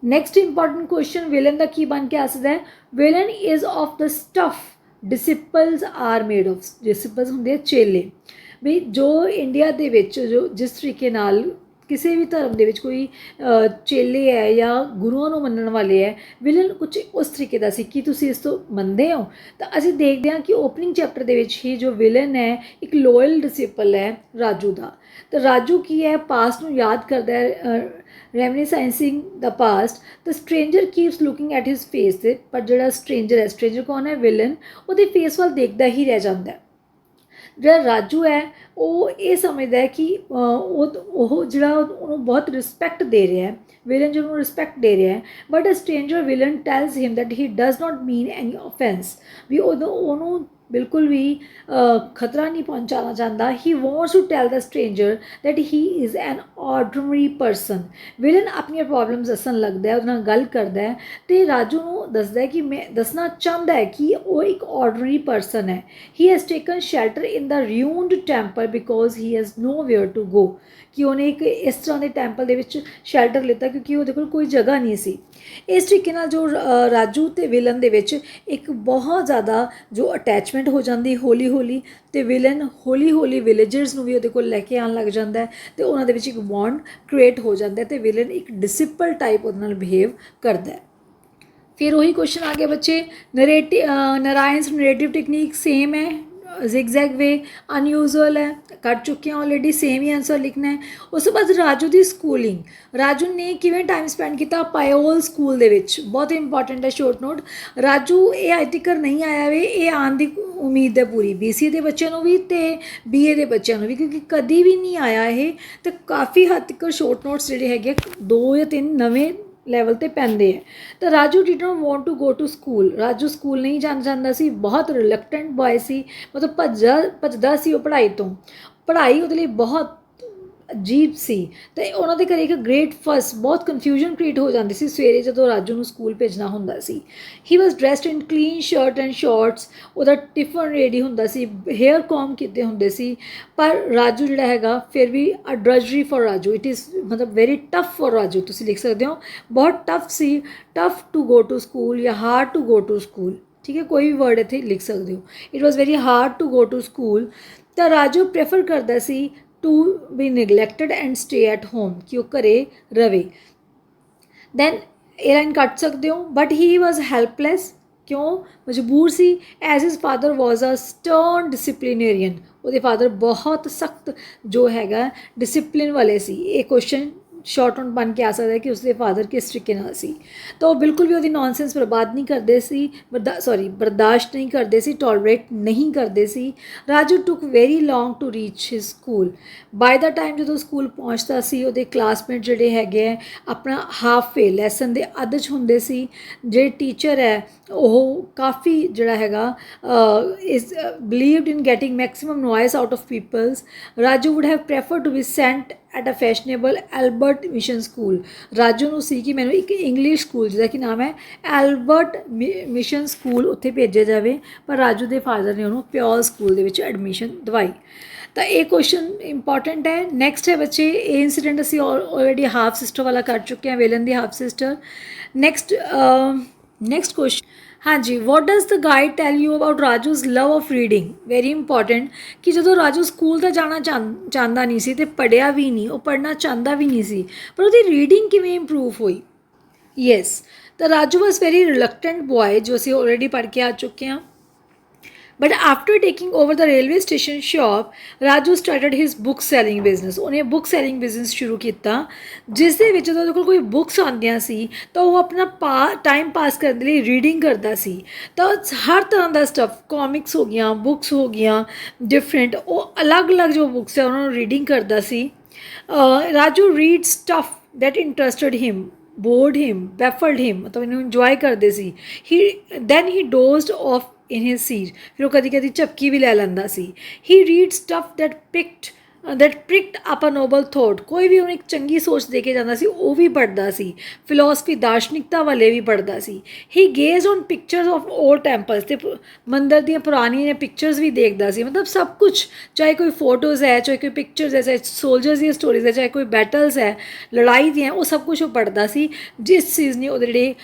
ਨੈਕਸਟ ਇੰਪੋਰਟੈਂਟ ਕੁਐਸਚਨ ਵਿਲਨ ਦਾ ਕੀ ਬਣ ਕੇ ਆ ਸਕਦਾ ਹੈ? Velan is of the stuff disciples are made of. Disciples ਹੁੰਦੇ ਆ ਚੇਲੇ। ਵੀ ਜੋ ਇੰਡੀਆ ਦੇ ਵਿੱਚ ਜੋ ਜਿਸ ਤਰੀਕੇ ਨਾਲ ਕਿਸੇ ਵੀ ਧਰਮ ਦੇ ਵਿੱਚ ਕੋਈ ਚੇਲੇ ਹੈ ਜਾਂ ਗੁਰੂਆਂ ਨੂੰ ਮੰਨਣ ਵਾਲੇ ਹੈ, ਵਿਲਨ ਕੁਝ ਉਸ ਤਰੀਕੇ ਦਾ ਸੀ ਕਿ ਤੁਸੀਂ ਇਸ ਤੋਂ ਮੰਨਦੇ ਹੋ। ਤਾਂ ਅਸੀਂ ਦੇਖਦੇ ਹਾਂ ਕਿ ਓਪਨਿੰਗ ਚੈਪਟਰ ਦੇ ਵਿੱਚ ਹੀ ਜੋ ਵਿਲਨ ਹੈ ਇੱਕ ਲੋਇਲ ਡਿਸਿਪਲ ਹੈ ਰਾਜੂ ਦਾ। ਤਾਂ ਰਾਜੂ ਕੀ ਹੈ, ਪਾਸਟ ਨੂੰ ਯਾਦ ਕਰਦਾ ਹੈ, ਰੈਮਨੀਸਾਈਸਿੰਗ ਦਾ ਪਾਸਟ। ਤਾਂ stranger keeps looking at his face, ਤੇ ਪਰ ਜਿਹੜਾ ਸਟ੍ਰੇਂਜਰ ਹੈ, ਸਟ੍ਰੇਂਜਰ ਕੌਣ ਹੈ, ਵਿਲਨ, ਉਹਦੇ ਫੇਸ ਵੱਲ ਦੇਖਦਾ ਹੀ ਰਹਿ ਜਾਂਦਾ। ਜਿਹੜਾ ਰਾਜੂ ਹੈ ਉਹ ਇਹ ਸਮਝਦਾ ਹੈ ਕਿ ਉਹ ਜਿਹੜਾ ਉਹਨੂੰ ਬਹੁਤ ਰਿਸਪੈਕਟ ਦੇ ਰਿਹਾ ਹੈ, ਵਿਲਨ ਜਿਹਨੂੰ ਰਿਸਪੈਕਟ ਦੇ ਰਿਹਾ ਹੈ। But a stranger Velan tells him that he does not mean any offence, ਵੀ ਉਹਨੂੰ ਬਿਲਕੁਲ ਵੀ ਖਤਰਾ ਨਹੀਂ ਪਹੁੰਚਾਉਣਾ ਚਾਹੁੰਦਾ। He wants to tell the stranger that he is an ordinary person. Velan ਆਪਣੀਆਂ ਪ੍ਰੋਬਲਮਸ ਦੱਸਣ ਲੱਗਦਾ ਹੈ, ਉਹਦੇ ਨਾਲ ਗੱਲ ਕਰਦਾ ਹੈ ਅਤੇ ਰਾਜੂ ਨੂੰ ਦੱਸਦਾ ਹੈ ਕਿ ਮੈਂ ਦੱਸਣਾ ਚਾਹੁੰਦਾ ਹੈ ਕਿ ਉਹ ਇੱਕ ਆਰਡਨਰੀ ਪਰਸਨ ਹੈ। He has taken shelter in the ruined temple because he has nowhere to go, ਕਿ ਉਹਨੇ ਇੱਕ ਇਸ ਤਰ੍ਹਾਂ ਦੇ ਟੈਂਪਲ ਦੇ ਵਿੱਚ ਸ਼ੈਲਟਰ ਲਿੱਤਾ ਕਿਉਂਕਿ ਉਹਦੇ ਕੋਲ ਕੋਈ ਜਗ੍ਹਾ ਨਹੀਂ ਸੀ। ਇਸ ਤਰੀਕੇ ਨਾਲ ਜੋ ਰਾਜੂ ਅਤੇ ਵਿਲਨ ਦੇ ਵਿੱਚ ਇੱਕ ਬਹੁਤ ਜ਼ਿਆਦਾ ਜੋ ਅਟੈਚਮੈਂਟ ਹੋ ਜਾਂਦੀ ਹੌਲੀ ਹੌਲੀ, ਅਤੇ ਵਿਲਨ ਹੌਲੀ ਹੌਲੀ ਵਿਲੇਜਰਸ ਨੂੰ ਵੀ ਉਹਦੇ ਕੋਲ ਲੈ ਕੇ ਆਉਣ ਲੱਗ ਜਾਂਦਾ ਅਤੇ ਉਹਨਾਂ ਦੇ ਵਿੱਚ ਇੱਕ ਬੌਂਡ ਕ੍ਰੀਏਟ ਹੋ ਜਾਂਦਾ ਅਤੇ ਵਿਲਨ ਇੱਕ ਡਿਸਿਪਲ ਟਾਈਪ ਉਹਦੇ ਨਾਲ ਬਿਹੇਵ ਕਰਦਾ। ਫਿਰ ਉਹੀ ਕੁਐਸਚਨ ਆ ਗਿਆ ਬੱਚੇ, ਨਾਰਾਇਣਸ ਨਰੇਟਿਵ ਟੈਕਨੀਕ ਸੇਮ ਹੈ, zigzag ਵੇ ਅਨਯੂਜ਼ਅਲ ਹੈ, ਕਰ ਚੁੱਕੇ ਹਾਂ ਆਲਰੇਡੀ, ਸੇਮ ਹੀ ਆਂਸਰ ਲਿਖਣਾ ਹੈ। ਉਸ ਤੋਂ ਬਾਅਦ ਰਾਜੂ ਦੀ ਸਕੂਲਿੰਗ, ਰਾਜੂ ਨੇ ਕਿਵੇਂ ਟਾਈਮ ਸਪੈਂਡ ਕੀਤਾ ਪਾਇਓਲ ਸਕੂਲ ਦੇ ਵਿੱਚ, ਬਹੁਤ ਇੰਪੋਰਟੈਂਟ ਹੈ ਸ਼ੋਰਟ ਨੋਟ। ਰਾਜੂ ਇਹ ਅੱਜ ਤੱਕ ਨਹੀਂ ਆਇਆ ਵੇ, ਇਹ ਆਉਣ ਦੀ ਉਮੀਦ ਹੈ ਪੂਰੀ BCA ਦੇ ਬੱਚਿਆਂ ਨੂੰ ਵੀ ਅਤੇ BA ਦੇ ਬੱਚਿਆਂ ਨੂੰ ਵੀ, ਕਿਉਂਕਿ ਕਦੀ ਵੀ ਨਹੀਂ ਆਇਆ ਇਹ, ਅਤੇ ਕਾਫੀ ਹੱਦ ਤੱਕ ਸ਼ੋਰਟ ਨੋਟਸ ਜਿਹੜੇ ਹੈਗੇ 2 ਜਾਂ 3 ਨਵੇਂ ਲੈਵਲ 'ਤੇ ਪੈਂਦੇ ਹੈ। ਤਾਂ Raju did not want to go to school, Raju school ਨਹੀਂ ਜਾਣਾ ਚਾਹੁੰਦਾ ਸੀ, ਬਹੁਤ ਰਿਲੈਕਟੈਂਟ ਬॉय ਸੀ, ਮਤਲਬ ਭੱਜਦਾ ਸੀ ਉਹ ਪੜ੍ਹਾਈ ਤੋਂ, ਪੜ੍ਹਾਈ ਉਹਦੇ ਲਈ ਬਹੁਤ ਅਜੀਬ ਸੀ। ਅਤੇ ਉਹਨਾਂ ਦੇ ਘਰੇ ਇੱਕ ਗ੍ਰੇਟ ਫਸ, ਬਹੁਤ ਕਨਫਿਊਜ਼ਨ ਕ੍ਰੀਏਟ ਹੋ ਜਾਂਦੀ ਸੀ ਸਵੇਰੇ ਜਦੋਂ ਰਾਜੂ ਨੂੰ ਸਕੂਲ ਭੇਜਣਾ ਹੁੰਦਾ ਸੀ। He was dressed in clean shirt and shorts, ਉਹਦਾ ਟਿਫਨ ਰੈਡੀ ਹੁੰਦਾ ਸੀ, ਹੇਅਰ ਕੌਮ ਕੀਤੇ ਹੁੰਦੇ ਸੀ। ਪਰ ਰਾਜੂ ਜਿਹੜਾ ਹੈਗਾ ਫਿਰ ਵੀ a drudgery for Raju, it is ਮਤਲਬ ਵੈਰੀ ਟਫ ਫॉर ਰਾਜੂ, ਤੁਸੀਂ ਲਿਖ ਸਕਦੇ ਹੋ ਬਹੁਤ ਟਫ ਸੀ, tough to go to school ਜਾਂ hard to go to school, ਠੀਕ ਹੈ, ਕੋਈ ਵੀ ਵਰਡ ਇੱਥੇ ਲਿਖ ਸਕਦੇ ਹੋ। It was very hard to go to school. ਤਾਂ ਰਾਜੂ ਪ੍ਰੈਫਰ ਕਰਦਾ ਸੀ to be neglected and stay at home, ਕਿ ਉਹ ਘਰੇ ਰਵੇ। ਦੈਨ ਇਹ ਲਾਈਨ ਕੱਟ ਸਕਦੇ ਹੋ, ਬਟ ਹੀ ਵਾਜ਼ ਹੈਲਪਲੈਸ, ਕਿਉਂ ਮਜਬੂਰ ਸੀ, ਐਜ਼ ਹਿਜ਼ ਫਾਦਰ ਵਾਜ਼ ਅ ਸਟਰਨ ਡਿਸਿਪਲਿਨੇਰੀਅਨ, ਉਹਦੇ ਫਾਦਰ ਬਹੁਤ ਸਖਤ ਜੋ ਹੈਗਾ ਡਿਸਿਪਲਿਨ ਵਾਲੇ ਸੀ। ਇਹ ਕੁਐਸਚਨ ਸ਼ਾਰਟ ਨੋਟ ਬਣ ਕੇ ਆ ਸਕਦਾ ਹੈ ਕਿ ਉਸਦੇ ਫਾਦਰ ਕਿਸ ਤਰੀਕੇ ਨਾਲ ਸੀ। ਤਾਂ ਉਹ ਬਿਲਕੁਲ ਵੀ ਉਹਦੀ ਨੌਨਸੈਂਸ ਬਰਬਾਦ ਨਹੀਂ ਕਰਦੇ ਸੀ, ਬਰਦਾਸ਼ਤ ਨਹੀਂ ਕਰਦੇ ਸੀ, ਟੋਲਰੇਟ ਨਹੀਂ ਕਰਦੇ ਸੀ। Raju took very long to reach his school, by the time ਜਦੋਂ ਸਕੂਲ ਪਹੁੰਚਦਾ ਸੀ ਉਹਦੇ ਕਲਾਸਮੇਟ ਜਿਹੜੇ ਹੈਗੇ ਹੈ ਆਪਣਾ ਹਾਫ ਵੇ ਲੈਸਨ ਦੇ ਅੱਧ 'ਚ ਹੁੰਦੇ ਸੀ। ਜਿਹੜੇ ਟੀਚਰ ਹੈ ਉਹ ਕਾਫੀ ਜਿਹੜਾ ਹੈਗਾ is believed in getting maximum noise out of peoples. Raju would have prefer to be sent at a fashionable Albert Mission school, Raju ਨੂੰ ਸੀ ਕਿ ਮੈਨੂੰ ਇੱਕ ਇੰਗਲਿਸ਼ ਸਕੂਲ ਜਿਹਦਾ ਕਿ ਨਾਮ ਹੈ ਐਲਬਰਟ ਮਿਸ਼ਨ ਸਕੂਲ ਉੱਥੇ ਭੇਜਿਆ ਜਾਵੇ, ਪਰ ਰਾਜੂ ਦੇ ਫਾਦਰ ਨੇ ਉਹਨੂੰ ਪਿਓਰ ਸਕੂਲ ਦੇ ਵਿੱਚ ਐਡਮਿਸ਼ਨ ਦਵਾਈ। ਤਾਂ ਇਹ ਕੁਐਸਚਨ ਇੰਪੋਰਟੈਂਟ ਹੈ। ਨੈਕਸਟ ਹੈ ਬੱਚੇ, ਇਹ ਇੰਸੀਡੈਂਟ ਅਸੀਂ ਆਲਰੇਡੀ ਹਾਫ ਸਿਸਟਰ ਵਾਲਾ ਕਰ ਚੁੱਕੇ ਹਾਂ, ਵਿਲਨ ਦੀ ਹਾਫ ਸਿਸਟਰ। ਨੈਕਸਟ ਕੁਐਸਚਨ, ਹਾਂਜੀ, what does the guide tell you about Raju's love of reading, very important, ਕਿ ਜਦੋਂ ਰਾਜੂ ਸਕੂਲ ਤਾਂ ਜਾਣਾ ਚਾਹੁੰਦਾ ਨਹੀਂ ਸੀ ਅਤੇ ਪੜ੍ਹਿਆ ਵੀ ਨਹੀਂ, ਉਹ ਪੜ੍ਹਨਾ ਚਾਹੁੰਦਾ ਵੀ ਨਹੀਂ ਸੀ, ਪਰ ਉਹਦੀ ਰੀਡਿੰਗ ਕਿਵੇਂ ਇੰਪਰੂਵ ਹੋਈ। ਯੈਸ, ਤਾਂ ਰਾਜੂ ਵਾਜ਼ ਵੈਰੀ ਰਿਲੈਕਟੈਂਟ ਬॉय, ਜੋ ਅਸੀਂ ਆਲਰੇਡੀ ਪੜ੍ਹ ਕੇ ਆ ਚੁੱਕੇ ਹਾਂ। But after taking over the railway station shop, Raju started his book selling business, ਉਹਨੇ ਬੁੱਕ ਸੈਲਿੰਗ ਬਿਜ਼ਨਸ ਸ਼ੁਰੂ ਕੀਤਾ, ਜਿਸ ਦੇ ਵਿੱਚ ਜਦੋਂ ਉਹਦੇ ਕੋਲ ਕੋਈ ਬੁੱਕਸ ਆਉਂਦੀਆਂ ਸੀ ਤਾਂ ਉਹ ਆਪਣਾ ਟਾਈਮ ਪਾਸ ਕਰਨ ਦੇ ਲਈ ਰੀਡਿੰਗ ਕਰਦਾ ਸੀ। ਤਾਂ ਹਰ ਤਰ੍ਹਾਂ ਦਾ ਸਟੱਫ, ਕਾਮਿਕਸ ਹੋ ਗਈਆਂ, ਬੁੱਕਸ ਹੋ ਗਈਆਂ ਡਿਫਰੈਂਟ, ਉਹ ਅਲੱਗ-ਅਲੱਗ ਜੋ ਬੁੱਕਸ ਹੈ ਉਹਨਾਂ ਨੂੰ ਰੀਡਿੰਗ ਕਰਦਾ ਸੀ। Raju read stuff that interested him, bored him, baffled him, ਮਤਲਬ ਇਹਨੂੰ ਇੰਜੋਏ ਕਰਦੇ ਸੀ। then he dozed off in his seat, ਫਿਰ ਉਹ ਕਦੀ ਕਦੀ ਝਪਕੀ ਵੀ ਲੈ ਲੈਂਦਾ ਸੀ। he read stuff that pricked up a noble thought, ਕੋਈ ਵੀ ਉਹਨੂੰ ਇੱਕ ਚੰਗੀ ਸੋਚ ਦੇ ਕੇ ਜਾਂਦਾ ਸੀ ਉਹ ਵੀ ਪੜ੍ਹਦਾ ਸੀ। ਫਿਲੋਸਫੀ, ਦਾਰਸ਼ਨਿਕਤਾ ਵਾਲੇ ਵੀ ਪੜ੍ਹਦਾ ਸੀ। he gazed on pictures of old temples, ਤੇ ਮੰਦਰ ਦੀਆਂ ਪੁਰਾਣੀਆਂ ਪਿਕਚਰਸ ਵੀ ਦੇਖਦਾ ਸੀ, ਮਤਲਬ ਸਭ ਕੁਛ, ਚਾਹੇ ਕੋਈ ਫੋਟੋਜ਼ ਹੈ, ਚਾਹੇ ਕੋਈ ਪਿਕਚਰਸ ਹੈ, ਚਾਹੇ ਸੋਲਜਰਸ ਦੀਆਂ ਸਟੋਰੀਜ਼ ਹੈ, ਚਾਹੇ ਕੋਈ ਬੈਟਲਸ ਹੈ, ਲੜਾਈ ਦੀਆਂ, ਉਹ ਸਭ ਕੁਛ ਉਹ ਪੜ੍ਹਦਾ ਸੀ, ਜਿਸ ਚੀਜ਼ ਨੇ ਉਹਦੇ ਜਿਹੜੇ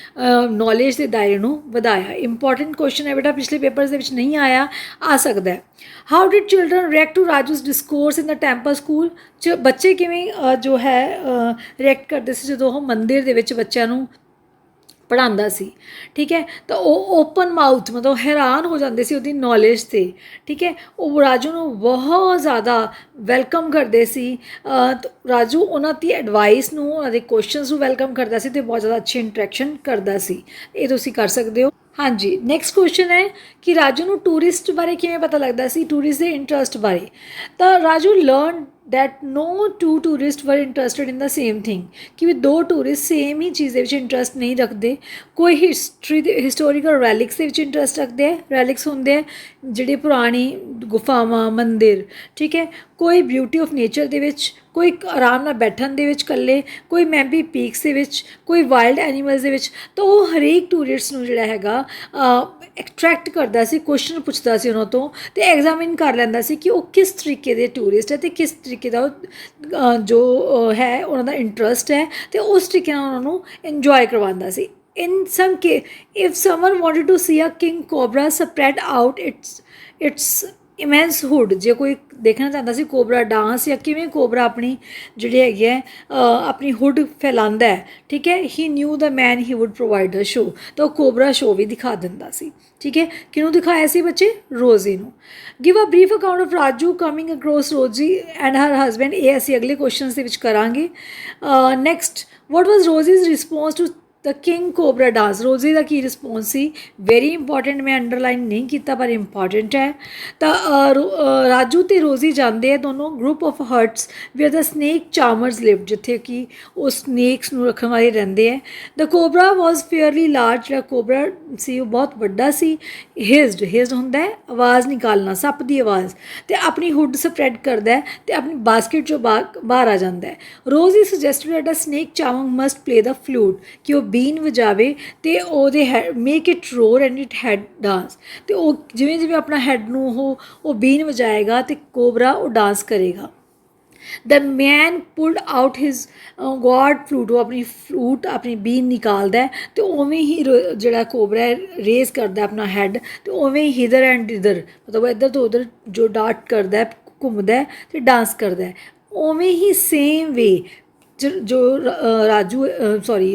ਨੌਲੇਜ ਦੇ ਦਾਇਰੇ ਨੂੰ ਵਧਾਇਆ। ਇੰਪੋਰਟੈਂਟ ਕੁਐਸਚਨ ਹੈ ਬੇਟਾ, ਪਿਛਲੇ ਪੇਪਰਸ ਦੇ ਵਿੱਚ ਨਹੀਂ ਆਇਆ, ਆ ਸਕਦਾ ਹੈ। How did children react to Raju's discourse in the temple school 'ਚ ਬੱਚੇ ਕਿਵੇਂ ਜੋ ਹੈ ਰਿਐਕਟ ਕਰਦੇ ਸੀ ਜਦੋਂ ਉਹ ਮੰਦਿਰ ਦੇ ਵਿੱਚ ਬੱਚਿਆਂ ਨੂੰ ਪੜ੍ਹਾਉਂਦਾ ਸੀ। ਠੀਕ ਹੈ, ਤਾਂ ਉਹ ਓਪਨ ਮਾਊਥ ਮਤਲਬ ਹੈਰਾਨ ਹੋ ਜਾਂਦੇ ਸੀ ਉਹਦੀ ਨੌਲੇਜ 'ਤੇ। ਠੀਕ ਹੈ, ਉਹ ਰਾਜੂ ਨੂੰ ਬਹੁਤ ਜ਼ਿਆਦਾ ਵੈਲਕਮ ਕਰਦੇ ਸੀ। ਰਾਜੂ ਉਹਨਾਂ ਦੀ ਐਡਵਾਈਸ ਨੂੰ, ਉਹਨਾਂ ਦੇ ਕੁਐਸਚਨਸ ਨੂੰ ਵੈਲਕਮ ਕਰਦਾ ਸੀ ਅਤੇ ਬਹੁਤ ਜ਼ਿਆਦਾ ਅੱਛੀ ਇੰਟਰੈਕਸ਼ਨ ਕਰਦਾ ਸੀ। ਇਹ ਤੁਸੀਂ ਕਰ ਸਕਦੇ ਹੋ। ਹਾਂਜੀ, ਨੈਕਸਟ ਕੁਐਸਚਨ ਹੈ ਕਿ ਰਾਜੂ ਨੂੰ ਟੂਰਿਸਟ ਬਾਰੇ ਕਿਵੇਂ ਪਤਾ ਲੱਗਦਾ ਸੀ, ਟੂਰਿਸਟ ਦੇ ਇੰਟਰਸਟ ਬਾਰੇ। ਤਾਂ Raju learn that no two tourists were interested in the same thing, ਕਿ ਵੀ ਦੋ ਟੂਰਿਸਟ ਸੇਮ ਹੀ ਚੀਜ਼ ਦੇ ਵਿੱਚ ਇੰਟਰਸਟ ਨਹੀਂ ਰੱਖਦੇ। ਕੋਈ ਹਿਸਟਰੀ ਦੇ ਹਿਸਟੋਰੀਕਲ ਰੈਲਿਕਸ ਦੇ ਵਿੱਚ ਇੰਟਰਸਟ ਰੱਖਦੇ ਹੈ, ਰੈਲਿਕਸ ਹੁੰਦੇ ਹੈ ਜਿਹੜੇ ਪੁਰਾਣੀ ਗੁਫਾਵਾਂ ਮੰਦਿਰ। ਠੀਕ ਹੈ, ਕੋਈ ਬਿਊਟੀ ਆਫ ਨੇਚਰ ਦੇ ਵਿੱਚ, ਕੋਈ ਆਰਾਮ ਨਾਲ ਬੈਠਣ ਦੇ ਵਿੱਚ ਇਕੱਲੇ, ਕੋਈ ਮੈਂਬੀ ਪੀਕਸ ਦੇ ਵਿੱਚ, ਕੋਈ ਵਾਈਲਡ ਐਨੀਮਲਸ ਦੇ ਵਿੱਚ। ਤਾਂ ਉਹ ਹਰੇਕ ਟੂਰਿਸਟ ਨੂੰ ਜਿਹੜਾ ਹੈਗਾ ਐਟਰੈਕਟ ਕਰਦਾ ਸੀ, ਕੁਐਸਚਨ ਪੁੱਛਦਾ ਸੀ ਉਹਨਾਂ ਤੋਂ ਅਤੇ ਐਗਜ਼ਾਮਿਨ ਕਰ ਲੈਂਦਾ ਸੀ ਕਿ ਉਹ ਕਿਸ ਤਰੀਕੇ ਦੇ ਟੂਰਿਸਟ ਹੈ ਅਤੇ ਕਿਸ ਤਰੀਕੇ ਦਾ ਜੋ ਹੈ ਉਹਨਾਂ ਦਾ ਇੰਟਰਸਟ ਹੈ, ਅਤੇ ਉਸ ਤਰੀਕੇ ਨਾਲ ਉਹਨਾਂ ਨੂੰ ਇੰਜੋਏ ਕਰਵਾਉਂਦਾ ਸੀ। in some case, if someone wanted to see a king cobra spread out its immense hood, ਜੇ ਕੋਈ ਦੇਖਣਾ ਚਾਹੁੰਦਾ ਸੀ ਕੋਬਰਾ ਡਾਂਸ ਜਾਂ ਕਿਵੇਂ ਕੋਬਰਾ ਆਪਣੀ ਜਿਹੜੀ ਹੈਗੀ ਹੈ ਆਪਣੀ ਹੁੱਡ ਫੈਲਾਉਂਦਾ ਹੈ। ਠੀਕ ਹੈ, he knew the man he would provide the show, ਤਾਂ ਉਹ ਕੋਬਰਾ ਸ਼ੋ ਵੀ ਦਿਖਾ ਦਿੰਦਾ ਸੀ। ਠੀਕ ਹੈ, ਕਿਹਨੂੰ ਦਿਖਾਇਆ ਸੀ ਬੱਚੇ? ਰੋਜ਼ੀ ਨੂੰ। Give a brief account of Raju coming across Rosie and Har husband, ਇਹ ਅਸੀਂ ਅਗਲੇ ਕੁਐਸਚਨਸ ਦੇ ਵਿੱਚ ਕਰਾਂਗੇ। Next, what was Rosie's response to the king cobra dance, Rosie ਦਾ ਕੀ ਰਿਸਪੌਂਸ ਸੀ? ਵੈਰੀ ਇੰਪੋਰਟੈਂਟ, ਮੈਂ ਅੰਡਰਲਾਈਨ ਨਹੀਂ ਕੀਤਾ ਪਰ ਇੰਪੋਰਟੈਂਟ ਹੈ। ਤਾਂ ਰਾਜੂ ਅਤੇ ਰੋਜ਼ੀ ਜਾਂਦੇ ਆ ਦੋਨੋਂ group of huts where the snake charmers lived, ਜਿੱਥੇ ਕਿ ਉਹ ਸਨੇਕਸ ਨੂੰ ਰੱਖਣ ਵਾਲੇ ਰਹਿੰਦੇ ਹੈ। The cobra was fairly large, ਜਿਹੜਾ ਕੋਬਰਾ ਸੀ ਉਹ ਬਹੁਤ ਵੱਡਾ ਸੀ। ਹਿਜ਼ਡ ਹੁੰਦਾ ਹੈ ਆਵਾਜ਼ ਨਿਕਾਲਣਾ, ਸੱਪ ਦੀ ਆਵਾਜ਼, ਅਤੇ ਆਪਣੀ ਹੁੱਡ ਸਪਰੈਡ ਕਰਦਾ ਹੈ ਅਤੇ ਆਪਣੀ ਬਾਸਕਿਟ 'ਚੋਂ ਬਾਹਰ ਆ ਜਾਂਦਾ ਹੈ। Rosie suggested that a snake charmer must play the flute, ਕਿ ਉਹ ਬੀਨ ਵਜਾਵੇ ਅਤੇ ਉਹਦੇ make it roar and it had dance, ਅਤੇ ਉਹ ਜਿਵੇਂ ਜਿਵੇਂ ਆਪਣਾ ਹੈਡ ਨੂੰ ਉਹ ਬੀਨ ਵਜਾਏਗਾ ਅਤੇ ਕੋਬਰਾ ਉਹ ਡਾਂਸ ਕਰੇਗਾ। The man pulled out his gourd flute, ਉਹ ਆਪਣੀ ਫਲੂਟ ਆਪਣੀ ਬੀਨ ਨਿਕਾਲਦਾ ਅਤੇ ਉਵੇਂ ਹੀ ਜਿਹੜਾ ਕੋਬਰਾ ਰੇਜ਼ ਕਰਦਾ ਆਪਣਾ ਹੈਡ, ਅਤੇ ਉਵੇਂ ਹੀ ਹਿਦਰ ਐਂਡ ਇਧਰ ਮਤਲਬ ਇੱਧਰ ਤੋਂ ਉੱਧਰ ਜੋ ਡਾਟ ਕਰਦਾ ਘੁੰਮਦਾ ਅਤੇ ਡਾਂਸ ਕਰਦਾ। ਉਵੇਂ ਹੀ ਸੇਮ ਵੇ ਜੋ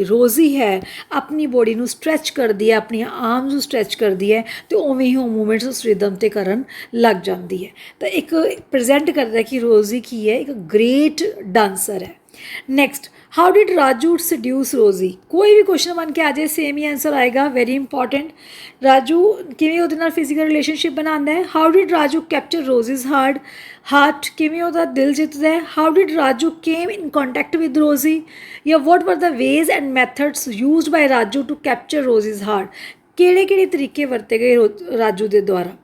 ਰੋਜ਼ੀ ਹੈ ਆਪਣੀ ਬੋਡੀ ਨੂੰ ਸਟਰੈਚ ਕਰਦੀ ਹੈ, ਆਪਣੀਆਂ ਆਰਮਸ ਨੂੰ ਸਟਰੈਚ ਕਰਦੀ ਹੈ, ਅਤੇ ਉਵੇਂ ਹੀ ਉਹ ਮੂਵਮੈਂਟਸ ਉਸ ਰਿਦਮ 'ਤੇ ਕਰਨ ਲੱਗ ਜਾਂਦੀ ਹੈ। ਤਾਂ ਇੱਕ ਪ੍ਰੈਜ਼ੈਂਟ ਕਰਦਾ ਕਿ ਰੋਜ਼ੀ ਕੀ ਹੈ, ਇੱਕ ਗ੍ਰੇਟ ਡਾਂਸਰ ਹੈ। Next, how did Raju seduce Rosie, ਕੋਈ ਵੀ ਕੁਐਸਚਨ ਬਣ ਕੇ ਆ ਜਾਏ ਸੇਮ ਹੀ ਆਂਸਰ ਆਏਗਾ, ਵੈਰੀ ਇੰਪੋਰਟੈਂਟ। ਰਾਜੂ ਕਿਵੇਂ ਉਹਦੇ ਨਾਲ ਫਿਜ਼ੀਕਲ ਰਿਲੇਸ਼ਨਸ਼ਿਪ ਬਣਾਉਂਦਾ ਹੈ? How did Raju capture Rosie's heart, ਕਿਵੇਂ ਉਹਦਾ ਦਿਲ ਜਿੱਤਦਾ ਹੈ? How did Raju came in contact with Rosie, ਜਾਂ what were the ways and methods used by Raju to capture Rosie's heart, ਕਿਹੜੇ ਕਿਹੜੇ ਤਰੀਕੇ ਵਰਤੇ ਗਏ ਰਾਜੂ ਦੇ ਦੁਆਰਾ?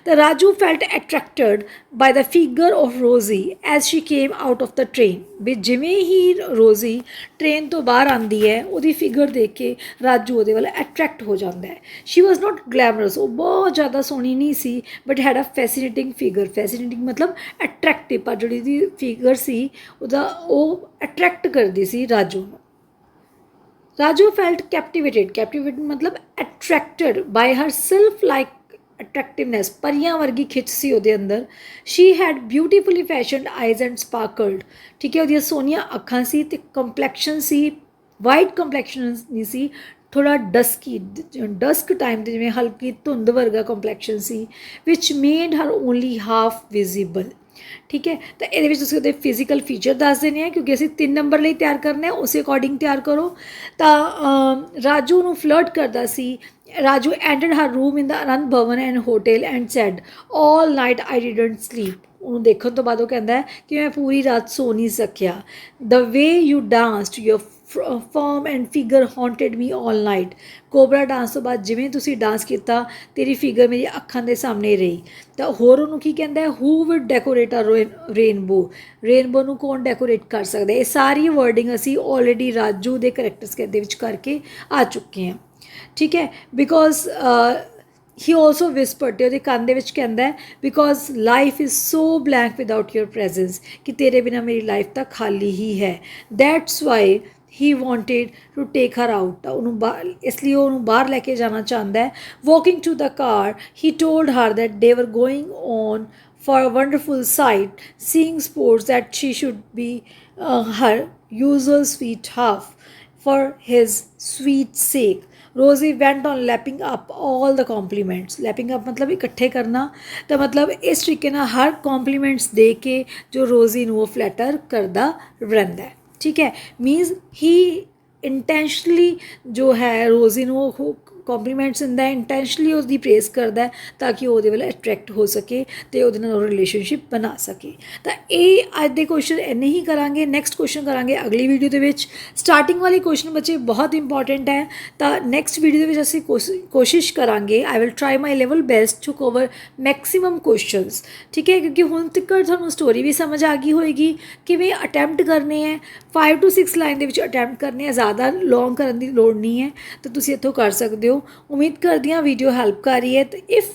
ਤਾਂ Raju felt attracted by the figure of Rosie as she came out of the train, ਵੀ ਜਿਵੇਂ ਹੀ ਰੋਜ਼ੀ ਟ੍ਰੇਨ ਤੋਂ ਬਾਹਰ ਆਉਂਦੀ ਹੈ ਉਹਦੀ ਫਿਗਰ ਦੇਖ ਕੇ ਰਾਜੂ ਉਹਦੇ ਵੱਲ ਅਟਰੈਕਟ ਹੋ ਜਾਂਦਾ ਹੈ। ਸ਼ੀ ਵਾਜ਼ ਨਾਟ ਗਲੈਮਰਸ, ਉਹ ਬਹੁਤ ਜ਼ਿਆਦਾ ਸੋਹਣੀ ਨਹੀਂ ਸੀ, but had a fascinating figure, fascinating ਮਤਲਬ ਅਟਰੈਕਟਿਵ, ਪਰ ਜਿਹੜੀ ਉਹਦੀ ਫਿਗਰ ਸੀ ਉਹਦਾ ਉਹ ਅਟਰੈਕਟ ਕਰਦੀ ਸੀ ਰਾਜੂ ਨੂੰ। ਰਾਜੂ ਫੈਲਟ ਕੈਪਟੀਵੇਟਡ ਮਤਲਬ ਅਟਰੈਕਟਡ ਬਾਈ ਹਰ ਸੈਲਫ ਲਾਈਕ ਅਟਰੈਕਟਿਵਨੈਸ, ਪਰੀਆਂ ਵਰਗੀ ਖਿੱਚ ਸੀ ਉਹਦੇ ਅੰਦਰ। She had beautifully fashioned eyes and sparkled, ਠੀਕ ਹੈ, ਉਹਦੀਆਂ ਸੋਹਣੀਆਂ ਅੱਖਾਂ ਸੀ ਅਤੇ ਕੰਪਲੈਕਸ਼ਨ ਸੀ ਵਾਈਟ ਕੰਪਲੈਕਸ਼ਨ ਨਹੀਂ ਸੀ, ਥੋੜ੍ਹਾ ਡਸਕ ਟਾਈਮ 'ਤੇ ਜਿਵੇਂ ਹਲਕੀ ਧੁੰਦ ਵਰਗਾ ਕੰਪਲੈਕਸ਼ਨ ਸੀ, ਵਿਚ ਮੇਡ ਹਰ ਓਨਲੀ ਹਾਫ ਵਿਜ਼ੀਬਲ। ਠੀਕ ਹੈ, ਤਾਂ ਇਹਦੇ ਵਿੱਚ ਤੁਸੀਂ ਉਹਦੇ ਫਿਜ਼ੀਕਲ ਫੀਚਰ ਦੱਸ ਦੇਣੇ ਆ, ਕਿਉਂਕਿ ਅਸੀਂ 3 ਨੰਬਰ ਲਈ ਤਿਆਰ ਕਰਨਾ ਹੈ, ਉਸੇ ਅਕੋਰਡਿੰਗ ਤਿਆਰ ਕਰੋ। ਤਾਂ ਰਾਜੂ ਨੂੰ ਫਲਰਟ ਕਰਦਾ ਸੀ। Raju entered her room in the Anand Bhavan and hotel and said all night I didn't sleep, ਉਹਨੂੰ ਦੇਖਣ ਤੋਂ ਬਾਅਦ ਉਹ ਕਹਿੰਦਾ ਕਿ ਮੈਂ ਪੂਰੀ ਰਾਤ ਸੋ ਨਹੀਂ ਸਕਿਆ। The way you danced your form and figure haunted me all night, cobra dance ਤੋਂ ਬਾਅਦ ਜਿਵੇਂ ਤੁਸੀਂ ਡਾਂਸ ਕੀਤਾ ਤੇਰੀ ਫਿਗਰ ਮੇਰੀ ਅੱਖਾਂ ਦੇ ਸਾਹਮਣੇ ਰਹੀ। ਤਾਂ ਹੋਰ ਉਹਨੂੰ ਕੀ ਕਹਿੰਦਾ, ਹੂ ਵਿਡ ਡੈਕੋਰੇਟ ਅ ਰੇਨਬੋ ਨੂੰ ਕੌਣ ਡੈਕੋਰੇਟ ਕਰ ਸਕਦਾ? ਇਹ ਸਾਰੀ ਵਰਡਿੰਗ ਅਸੀਂ ਆਲਰੇਡੀ ਰਾਜੂ ਦੇ ਕਰੈਕਟਰਸ ਦੇ ਵਿੱਚ ਕਰਕੇ ਆ ਚੁੱਕੇ ਹਾਂ। ਠੀਕ ਹੈ, ਬਿਕੋਜ਼ ਹੀ ਆਲਸੋ ਵਿਸਪਰਡ, ਅਤੇ ਉਹਦੇ ਕੰਨ ਦੇ ਵਿੱਚ ਕਹਿੰਦਾ because life is so blank without your presence, ਕਿ ਤੇਰੇ ਬਿਨਾਂ ਮੇਰੀ ਲਾਈਫ ਤਾਂ ਖਾਲੀ ਹੀ ਹੈ। That's why he wanted to take her out, ਤਾਂ ਉਹਨੂੰ ਇਸ ਲਈ ਉਹਨੂੰ ਬਾਹਰ ਲੈ ਕੇ ਜਾਣਾ ਚਾਹੁੰਦਾ ਹੈ। Walking to the car he told her that they were going on for a wonderful sight, seeing sports that she should be her usual sweet half for his sweet sake. Rosie went on lapping up all the compliments. Lapping up मतलब इकट्ठे करना तो मतलब इस तरीके ਨਾਲ हर compliments दे के जो रोजी ਨੂੰ ਉਹ flatter करदा ਰਹਿੰਦਾ है ठीक है मीन्स ही इंटेंशनली जो है रोजी ਨੂੰ ਉਹ ਕੰਪਲੀਮੈਂਟਸ ਦਿੰਦਾ ਹੈ ਇੰਟੈਂਸ਼ਨਲੀ ਉਸਦੀ ਪ੍ਰੇਜ਼ ਕਰਦਾ ਹੈ ਤਾਂ ਕਿ ਉਹ ਉਹਦੇ ਵੱਲ ਅਟਰੈਕਟ ਹੋ ਸਕੇ ਅਤੇ ਉਹਦੇ ਨਾਲ ਰਿਲੇਸ਼ਨਸ਼ਿਪ ਬਣਾ ਸਕੇ ਤਾਂ ਇਹ ਅੱਜ ਦੇ ਕੁਐਸਚਨ ਇੰਨੇ ਹੀ ਕਰਾਂਗੇ ਨੈਕਸਟ ਕੁਐਸਚਨ ਕਰਾਂਗੇ ਅਗਲੀ ਵੀਡੀਓ ਦੇ ਵਿੱਚ ਸਟਾਰਟਿੰਗ ਵਾਲੀ ਕੁਐਸਚਨ ਬੱਚੇ ਬਹੁਤ ਇੰਪੋਰਟੈਂਟ ਹੈ ਤਾਂ ਨੈਕਸਟ ਵੀਡੀਓ ਦੇ ਵਿੱਚ ਅਸੀਂ ਕੋਸ਼ਿਸ਼ ਕਰਾਂਗੇ I will try my level best to cover maximum questions ਠੀਕ ਹੈ ਕਿਉਂਕਿ ਹੁਣ ਤੱਕ ਤੁਹਾਨੂੰ ਸਟੋਰੀ ਵੀ ਸਮਝ ਆ ਗਈ ਹੋਏਗੀ ਕਿਵੇਂ ਅਟੈਂਪਟ ਕਰਨੇ ਹੈ 5 to 6 ਲਾਈਨ ਦੇ ਵਿੱਚ ਅਟੈਂਪਟ ਕਰਨੇ ਹੈ ਜ਼ਿਆਦਾ ਲੌਂਗ ਕਰਨ ਦੀ ਲੋੜ ਨਹੀਂ ਹੈ ਤਾਂ ਤੁਸੀਂ ਇੱਥੋਂ ਕਰ ਸਕਦੇ ਹੋ उम्मीद करती हूँ वीडियो हेल्प कर रही है तो if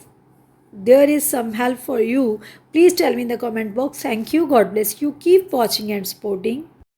there is some help for you please tell me in the comment box thank you God bless you keep watching and supporting